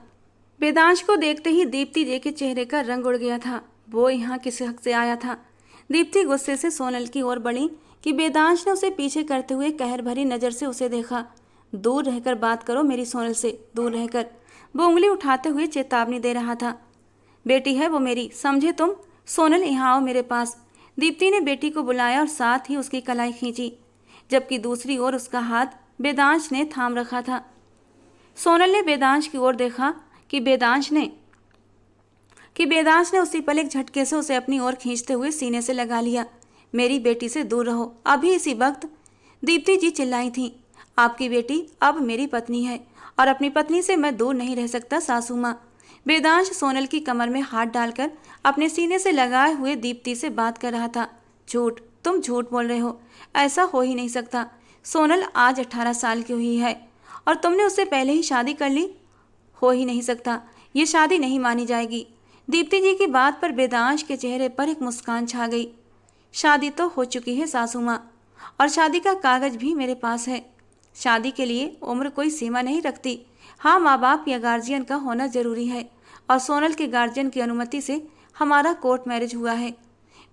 वेदांश को देखते ही दीप्ति जी के चेहरे का रंग उड़ गया था। वो यहाँ किस हक से आया था? दीप्ति गुस्से से सोनल की ओर बढ़ी कि वेदांश ने उसे पीछे करते हुए कहर भरी नजर से उसे देखा। दूर रहकर बात करो मेरी सोनल से, दूर रहकर। वो उंगली उठाते हुए चेतावनी दे रहा था। बेटी है वो मेरी, समझे तुम? सोनल यहाँ आओ मेरे पास। दीप्ति ने बेटी को बुलाया और साथ ही उसकी कलाई खींची, जबकि दूसरी ओर उसका हाथ वेदांश ने थाम रखा था। सोनल ने वेदांश की ओर देखा कि वेदांश ने उसी पल एक झटके से उसे अपनी ओर खींचते हुए सीने से लगा लिया। मेरी बेटी से दूर रहो, अभी इसी वक्त। दीप्ति जी चिल्लाई थीं। आपकी बेटी अब मेरी पत्नी है और अपनी पत्नी से मैं दूर नहीं रह सकता सासू माँ। वेदांश सोनल की कमर में हाथ डालकर अपने सीने से लगाए हुए दीप्ति से बात कर रहा था। झूठ, तुम झूठ बोल रहे हो, ऐसा हो ही नहीं सकता। सोनल आज 18 साल की हुई है और तुमने उससे पहले ही शादी कर ली। हो ही नहीं सकता, ये शादी नहीं मानी जाएगी। दीप्ति जी की बात पर वेदांश के चेहरे पर एक मुस्कान छा गई। शादी तो हो चुकी है सासू माँ, और शादी का कागज भी मेरे पास है। शादी के लिए उम्र कोई सीमा नहीं रखती। हाँ, माँ बाप या गार्जियन का होना जरूरी है, और सोनल के गार्जियन की अनुमति से हमारा कोर्ट मैरिज हुआ है।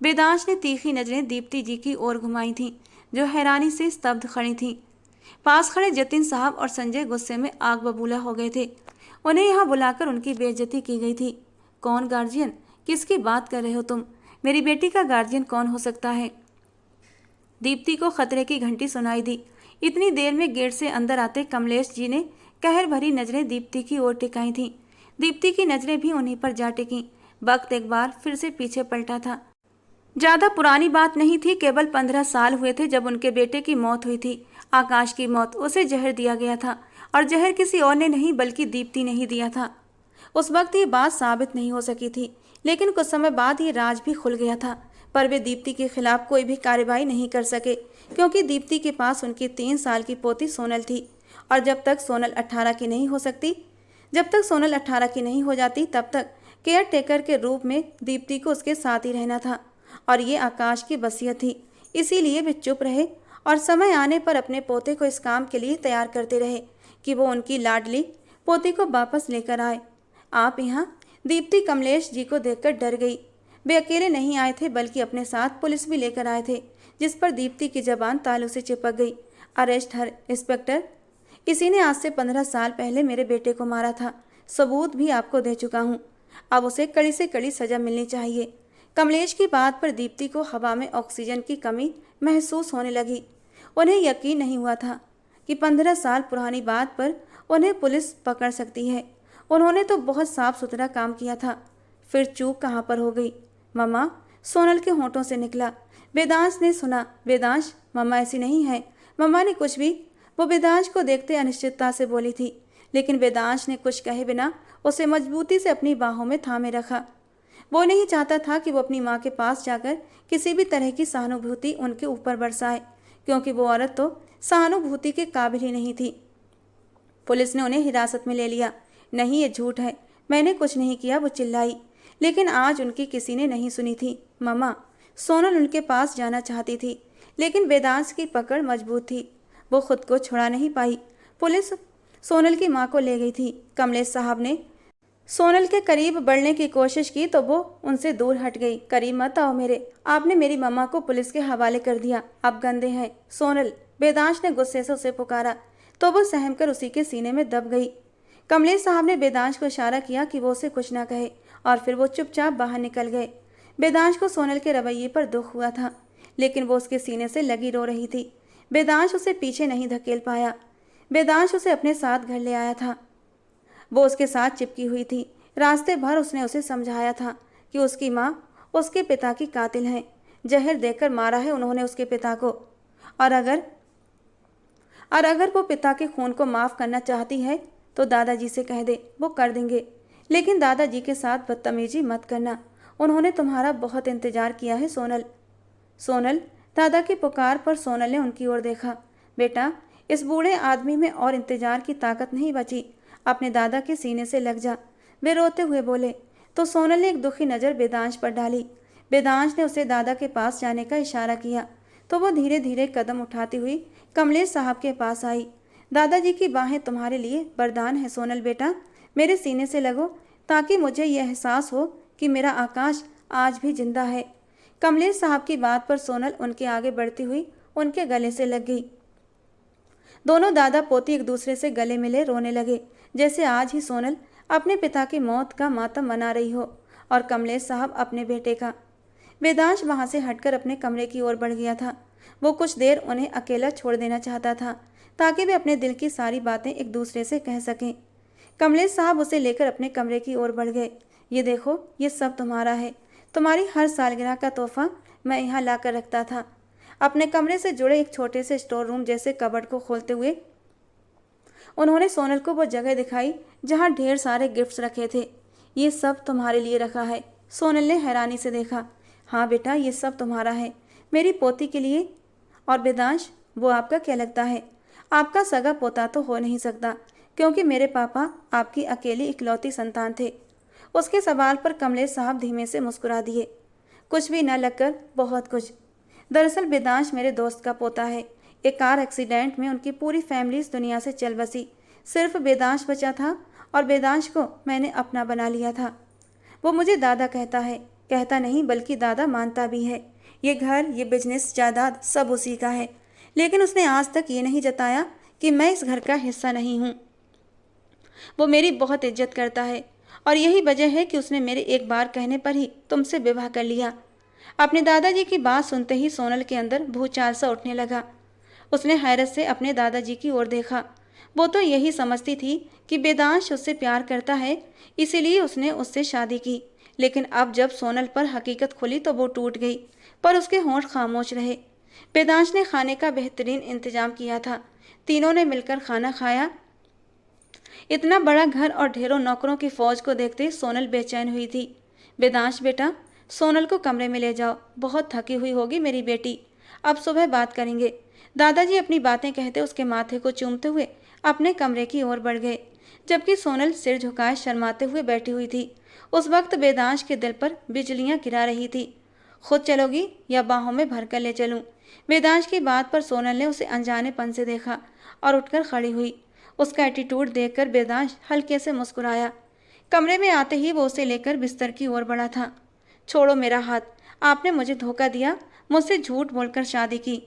वेदांश ने तीखी नजरें दीप्ति जी की ओर घुमाई थीं, जो हैरानी से स्तब्ध खड़ी थीं। पास खड़े जतिन साहब और संजय गुस्से में आग बबूला हो गए थे। उन्हें यहाँ बुलाकर उनकी बेइज्जती की गई थी। कौन गार्जियन? किसकी बात कर रहे हो तुम? मेरी बेटी का गार्जियन कौन हो सकता है? दीप्ति को खतरे की घंटी सुनाई दी। इतनी देर में गेट से अंदर आते कमलेश जी ने कहर भरी नजरें दीप्ति की ओर टिकाई थीं। दीप्ति की नजरें भी उन्हीं पर जा टिकीं। वक्त एक बार फिर से पीछे पलटा था। ज्यादा पुरानी बात नहीं थी, केवल 15 साल हुए थे जब उनके बेटे की मौत हुई थी। आकाश की मौत। उसे जहर दिया गया था, और जहर किसी और ने नहीं बल्कि दीप्ति ने ही दिया था। उस वक्त ये बात साबित नहीं हो सकी थी, लेकिन कुछ समय बाद ये राज भी खुल गया था। पर वे दीप्ति के खिलाफ कोई भी कार्रवाई नहीं कर सके, क्योंकि दीप्ति के पास उनकी 3 साल की पोती सोनल थी, और जब तक सोनल 18 की नहीं हो जाती तब तक केयर टेकर के रूप में दीप्ति को उसके साथ ही रहना था। और ये आकाश की वसीयत थी, इसीलिए वे चुप रहे और समय आने पर अपने पोते को इस काम के लिए तैयार करते रहे कि वो उनकी लाडली पोती को वापस लेकर आए। आप यहाँ? दीप्ति कमलेश जी को देखकर डर गई। वे अकेले नहीं आए थे, बल्कि अपने साथ पुलिस भी लेकर आए थे, जिस पर दीप्ति की जबान तालू से चिपक गई। अरेस्ट हर इंस्पेक्टर, इसी ने आज से 15 साल पहले मेरे बेटे को मारा था। सबूत भी आपको दे चुका हूँ। अब उसे कड़ी से कड़ी सजा मिलनी चाहिए। कमलेश की बात पर दीप्ति को हवा में ऑक्सीजन की कमी महसूस होने लगी। उन्हें यकीन नहीं हुआ था कि 15 साल पुरानी बात पर उन्हें पुलिस पकड़ सकती है। उन्होंने तो बहुत साफ सुथरा काम किया था। फिर चूक कहाँ पर हो गई? मम्मा, सोनल के होंठों से निकला। वेदांश ने सुना। वेदांश, मम्मा ऐसी नहीं है। मम्मा ने कुछ भी, वो वेदांश को देखते अनिश्चितता से बोली थी, लेकिन वेदांश ने कुछ कहे बिना उसे मजबूती से अपनी बाहों में थामे रखा। वो नहीं चाहता था कि वो अपनी माँ के पास जाकर किसी भी तरह की सहानुभूति उनके ऊपर बरसाए, क्योंकि वो औरत तो सहानुभूति के काबिल ही नहीं थी। पुलिस ने उन्हें हिरासत में ले लिया। नहीं, ये झूठ है, मैंने कुछ नहीं किया, वो चिल्लाई। लेकिन आज उनकी किसी ने नहीं सुनी थी। मम्मा, सोनल उनके पास जाना चाहती थी, लेकिन वेदांश की पकड़ मजबूत थी। वो खुद को छुड़ा नहीं पाई। पुलिस सोनल की माँ को ले गई थी। कमलेश साहब ने सोनल के करीब बढ़ने की कोशिश की तो वो उनसे दूर हट गई। करीब मत आओ मेरे, आपने मेरी मम्मा को पुलिस के हवाले कर दिया, आप गंदे हैं। सोनल, वेदांश ने गुस्से से उसे पुकारा, तो वो सहमकर उसी के सीने में दब गई। कमलेश साहब ने वेदांश को इशारा किया कि वो उसे कुछ ना कहे, और फिर वो चुपचाप बाहर निकल गए। वेदांश को सोनल के रवैये पर दुख हुआ था, लेकिन वो उसके सीने से लगी रो रही थी। वेदांश उसे पीछे नहीं धकेल पाया। वेदांश उसे अपने साथ घर ले आया था। वो उसके साथ चिपकी हुई थी। रास्ते भर उसने उसे समझाया था कि उसकी माँ उसके पिता की कातिल है, जहर देकर मारा है उन्होंने उसके पिता को। और अगर वो पिता के खून को माफ़ करना चाहती है तो दादाजी से कह दे, वो कर देंगे। लेकिन दादाजी के साथ बदतमीजी मत करना, उन्होंने तुम्हारा बहुत इंतजार किया है सोनल। सोनल, दादा की पुकार पर सोनल ने उनकी ओर देखा। बेटा, इस बूढ़े आदमी में और इंतजार की ताकत नहीं बची, अपने दादा के सीने से लग जा, वे रोते हुए बोले। तो सोनल ने एक दुखी नज़र वेदांश पर डाली। वेदांश ने उसे दादा के पास जाने का इशारा किया तो वो धीरे धीरे कदम उठाती हुई कमलेश साहब के पास आई। दादाजी की बाहें तुम्हारे लिए वरदान है सोनल बेटा, मेरे सीने से लगो ताकि मुझे यह एहसास हो कि मेरा आकाश आज भी जिंदा है। कमलेश साहब की बात पर सोनल उनके आगे बढ़ती हुई उनके गले से लग गई। दोनों दादा पोती एक दूसरे से गले मिले रोने लगे, जैसे आज ही सोनल अपने पिता की मौत का मातम मना रही हो और कमलेश साहब अपने बेटे का। वेदांश वहां से हटकर अपने कमरे की ओर बढ़ गया था। वो कुछ देर उन्हें अकेला छोड़ देना चाहता था ताकि वे अपने दिल की सारी बातें एक दूसरे से कह सकें। कमलेश साहब उसे लेकर अपने कमरे की ओर बढ़ गए। ये देखो, ये सब तुम्हारा है, तुम्हारी हर सालगिरह का तोहफा मैं यहाँ ला कर रखता था। अपने कमरे से जुड़े एक छोटे से स्टोर रूम जैसे कबर्ड को खोलते हुए उन्होंने सोनल को वो जगह दिखाई जहाँ ढेर सारे गिफ्ट्स रखे थे। ये सब तुम्हारे लिए रखा है। सोनल ने हैरानी से देखा। हाँ बेटा, ये सब तुम्हारा है, मेरी पोती के लिए। और वेदांश, वो आपका क्या लगता है? आपका सगा पोता तो हो नहीं सकता क्योंकि मेरे पापा आपकी अकेली इकलौती संतान थे। उसके सवाल पर कमलेश साहब धीमे से मुस्कुरा दिए। कुछ भी न लगकर बहुत कुछ। दरअसल वेदांश मेरे दोस्त का पोता है। एक कार एक्सीडेंट में उनकी पूरी फैमिली इस दुनिया से चल बसी, सिर्फ वेदांश बचा था और वेदांश को मैंने अपना बना लिया था। वो मुझे दादा कहता है, कहता नहीं बल्कि दादा मानता भी है। ये घर, ये बिजनेस, जायदाद सब उसी का है, लेकिन उसने आज तक ये नहीं जताया कि मैं इस घर का हिस्सा नहीं हूँ। वो मेरी बहुत इज्जत करता है और यही वजह है कि उसने मेरे एक बार कहने पर ही तुमसे विवाह कर लिया। अपने दादाजी की बात सुनते ही सोनल के अंदर भूचाल सा उठने लगा। उसने हैरत से अपने दादाजी की ओर देखा। वो तो यही समझती थी कि वेदांश उससे प्यार करता है, इसीलिए उसने उससे शादी की। लेकिन अब जब सोनल पर हकीकत खुली तो वो टूट गई, पर उसके होंठ खामोश रहे। वेदांश ने खाने का बेहतरीन इंतजाम किया था। तीनों ने मिलकर खाना खाया। इतना बड़ा घर और ढेरों नौकरों की फौज को देखते सोनल बेचैन हुई थी। वेदांश बेटा, सोनल को कमरे में ले जाओ, बहुत थकी हुई होगी मेरी बेटी, अब सुबह बात करेंगे। दादाजी अपनी बातें कहते उसके माथे को चूमते हुए अपने कमरे की ओर बढ़ गए, जबकि सोनल सिर झुकाए शर्माते हुए बैठी हुई थी। उस वक्त वेदांश के दिल पर बिजलियां गिरा रही थी। खुद चलोगी या बाहों में भरकर ले चलूं? वेदांश की बात पर सोनल ने उसे अनजानेपन से देखा और उठकर खड़ी हुई। उसका एटीट्यूड देखकर वेदांश हल्के से मुस्कुराया। कमरे में आते ही वो उसे लेकर बिस्तर की ओर बढ़ा था। छोड़ो मेरा हाथ, आपने मुझे धोखा दिया, मुझसे झूठ बोलकर शादी की।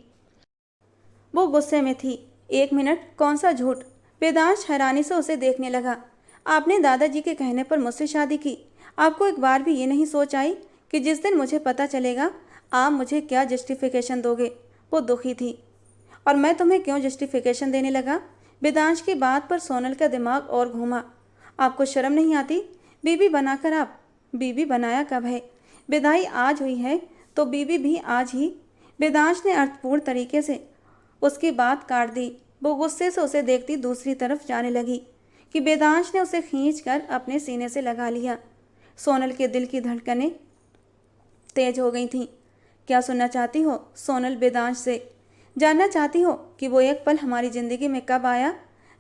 वो गुस्से में थी। 1 मिनट, कौन सा झूठ? वेदांश हैरानी से उसे देखने लगा। आपने दादाजी के कहने पर मुझसे शादी की? आपको एक बार भी ये नहीं सोच आई कि जिस दिन मुझे पता चलेगा आप मुझे क्या जस्टिफिकेशन दोगे? वो दुखी थी। और मैं तुम्हें क्यों जस्टिफिकेशन देने लगा? वेदांश की बात पर सोनल का दिमाग और घूमा। आपको शर्म नहीं आती? बीबी बनाकर आप बीबी बनाया कब है? विदाई आज हुई है तो बीबी भी आज ही। वेदांश ने अर्थपूर्ण तरीके से उसकी बात काट दी। वो गुस्से से उसे देखती दूसरी तरफ जाने लगी कि वेदांश ने उसे खींचकर अपने सीने से लगा लिया। सोनल के दिल की धड़कनें तेज हो गई थीं। क्या सुनना चाहती हो सोनल वेदांश से? जानना चाहती हो कि वो एक पल हमारी ज़िंदगी में कब आया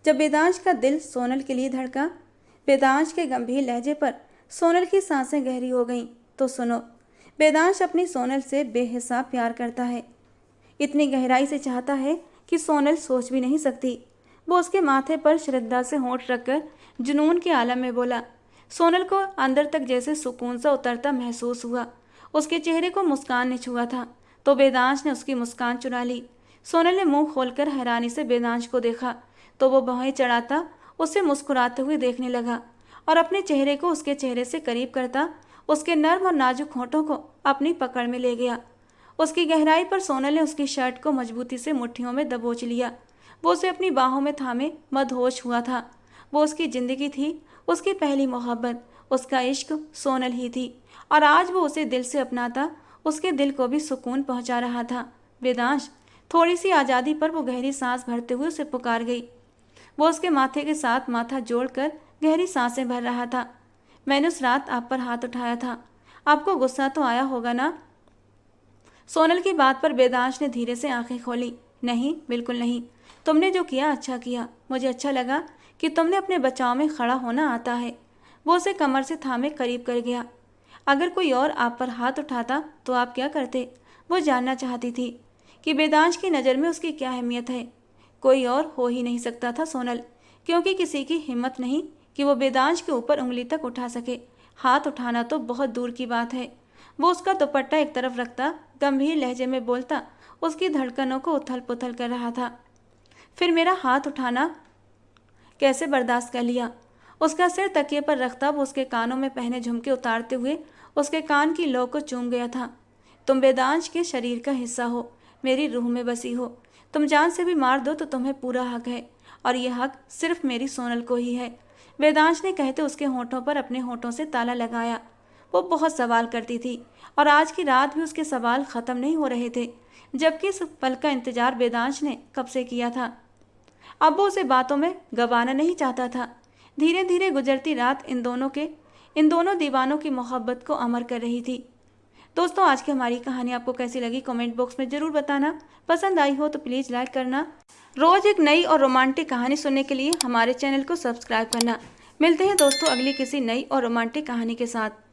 जब वेदांश का दिल सोनल के लिए धड़का? वेदांश के गंभीर लहजे पर सोनल की सांसें गहरी हो गईं। तो सुनो, वेदांश अपनी सोनल से बेहिसाब प्यार करता है, इतनी गहराई से चाहता है कि सोनल सोच भी नहीं सकती। वो उसके माथे पर श्रद्धा से होंठ रखकर जुनून के आलम में बोला। सोनल को अंदर तक जैसे सुकून सा उतरता महसूस हुआ। उसके चेहरे को मुस्कान ने छुआ था तो वेदांश ने उसकी मुस्कान चुरा ली। सोनल ने मुंह खोलकर हैरानी से वेदांश को देखा तो वो बाहें चढ़ाता उसे मुस्कुराते हुए देखने लगा और अपने चेहरे को उसके चेहरे से करीब करता उसके नर्म और नाजुक होंठों को अपनी पकड़ में ले गया। उसकी गहराई पर सोनल ने उसकी शर्ट को मजबूती से मुट्ठियों में दबोच लिया। वो उसे अपनी बाहों में थामे मदहोश हुआ था। वो उसकी ज़िंदगी थी, उसकी पहली मोहब्बत, उसका इश्क सोनल ही थी और आज वो उसे दिल से अपनाता उसके दिल को भी सुकून पहुंचा रहा था। वेदांश, थोड़ी सी आज़ादी पर वो गहरी सांस भरते हुए उसे पुकार गई। वो उसके माथे के साथ माथा जोड़कर गहरी सांसें भर रहा था। मैंने उस रात आप पर हाथ उठाया था, आपको गुस्सा तो आया होगा ना? सोनल की बात पर वेदांश ने धीरे से आंखें खोली। नहीं, बिल्कुल नहीं। तुमने जो किया अच्छा किया। मुझे अच्छा लगा कि तुमने अपने बचाव में खड़ा होना आता है। वो उसे कमर से थामे करीब कर गया। अगर कोई और आप पर हाथ उठाता तो आप क्या करते? वो जानना चाहती थी कि वेदांश की नज़र में उसकी क्या अहमियत है। कोई और हो ही नहीं सकता था सोनल, क्योंकि किसी की हिम्मत नहीं कि वो वेदांश के ऊपर उंगली तक उठा सके। हाथ उठाना तो बहुत दूर की बात है। वो उसका दुपट्टा एक तरफ रखता, गंभीर लहजे में बोलता, उसकी धड़कनों को उथल पुथल कर रहा था। फिर मेरा हाथ उठाना कैसे बर्दाश्त कर लिया? उसका सिर तकिए पर रखता वो उसके कानों में पहने झुमके उतारते हुए उसके कान की लौ को चूम गया था। तुम वेदांश के शरीर का हिस्सा हो, मेरी रूह में बसी हो। तुम जान से भी मार दो तो तुम्हें पूरा हक है, और यह हक सिर्फ मेरी सोनल को ही है। वेदांश ने कहते उसके होठों पर अपने होठों से ताला लगाया। वो बहुत सवाल करती थी और आज की रात भी उसके सवाल ख़त्म नहीं हो रहे थे, जबकि इस पल का इंतजार वेदांश ने कब से किया था। अब वो उसे बातों में गंवाना नहीं चाहता था। धीरे धीरे गुजरती रात इन दोनों दीवानों की मोहब्बत को अमर कर रही थी। दोस्तों, आज की हमारी कहानी आपको कैसी लगी कमेंट बॉक्स में ज़रूर बताना। पसंद आई हो तो प्लीज़ लाइक करना। रोज़ एक नई और रोमांटिक कहानी सुनने के लिए हमारे चैनल को सब्सक्राइब करना। मिलते हैं दोस्तों अगली किसी नई और रोमांटिक कहानी के साथ।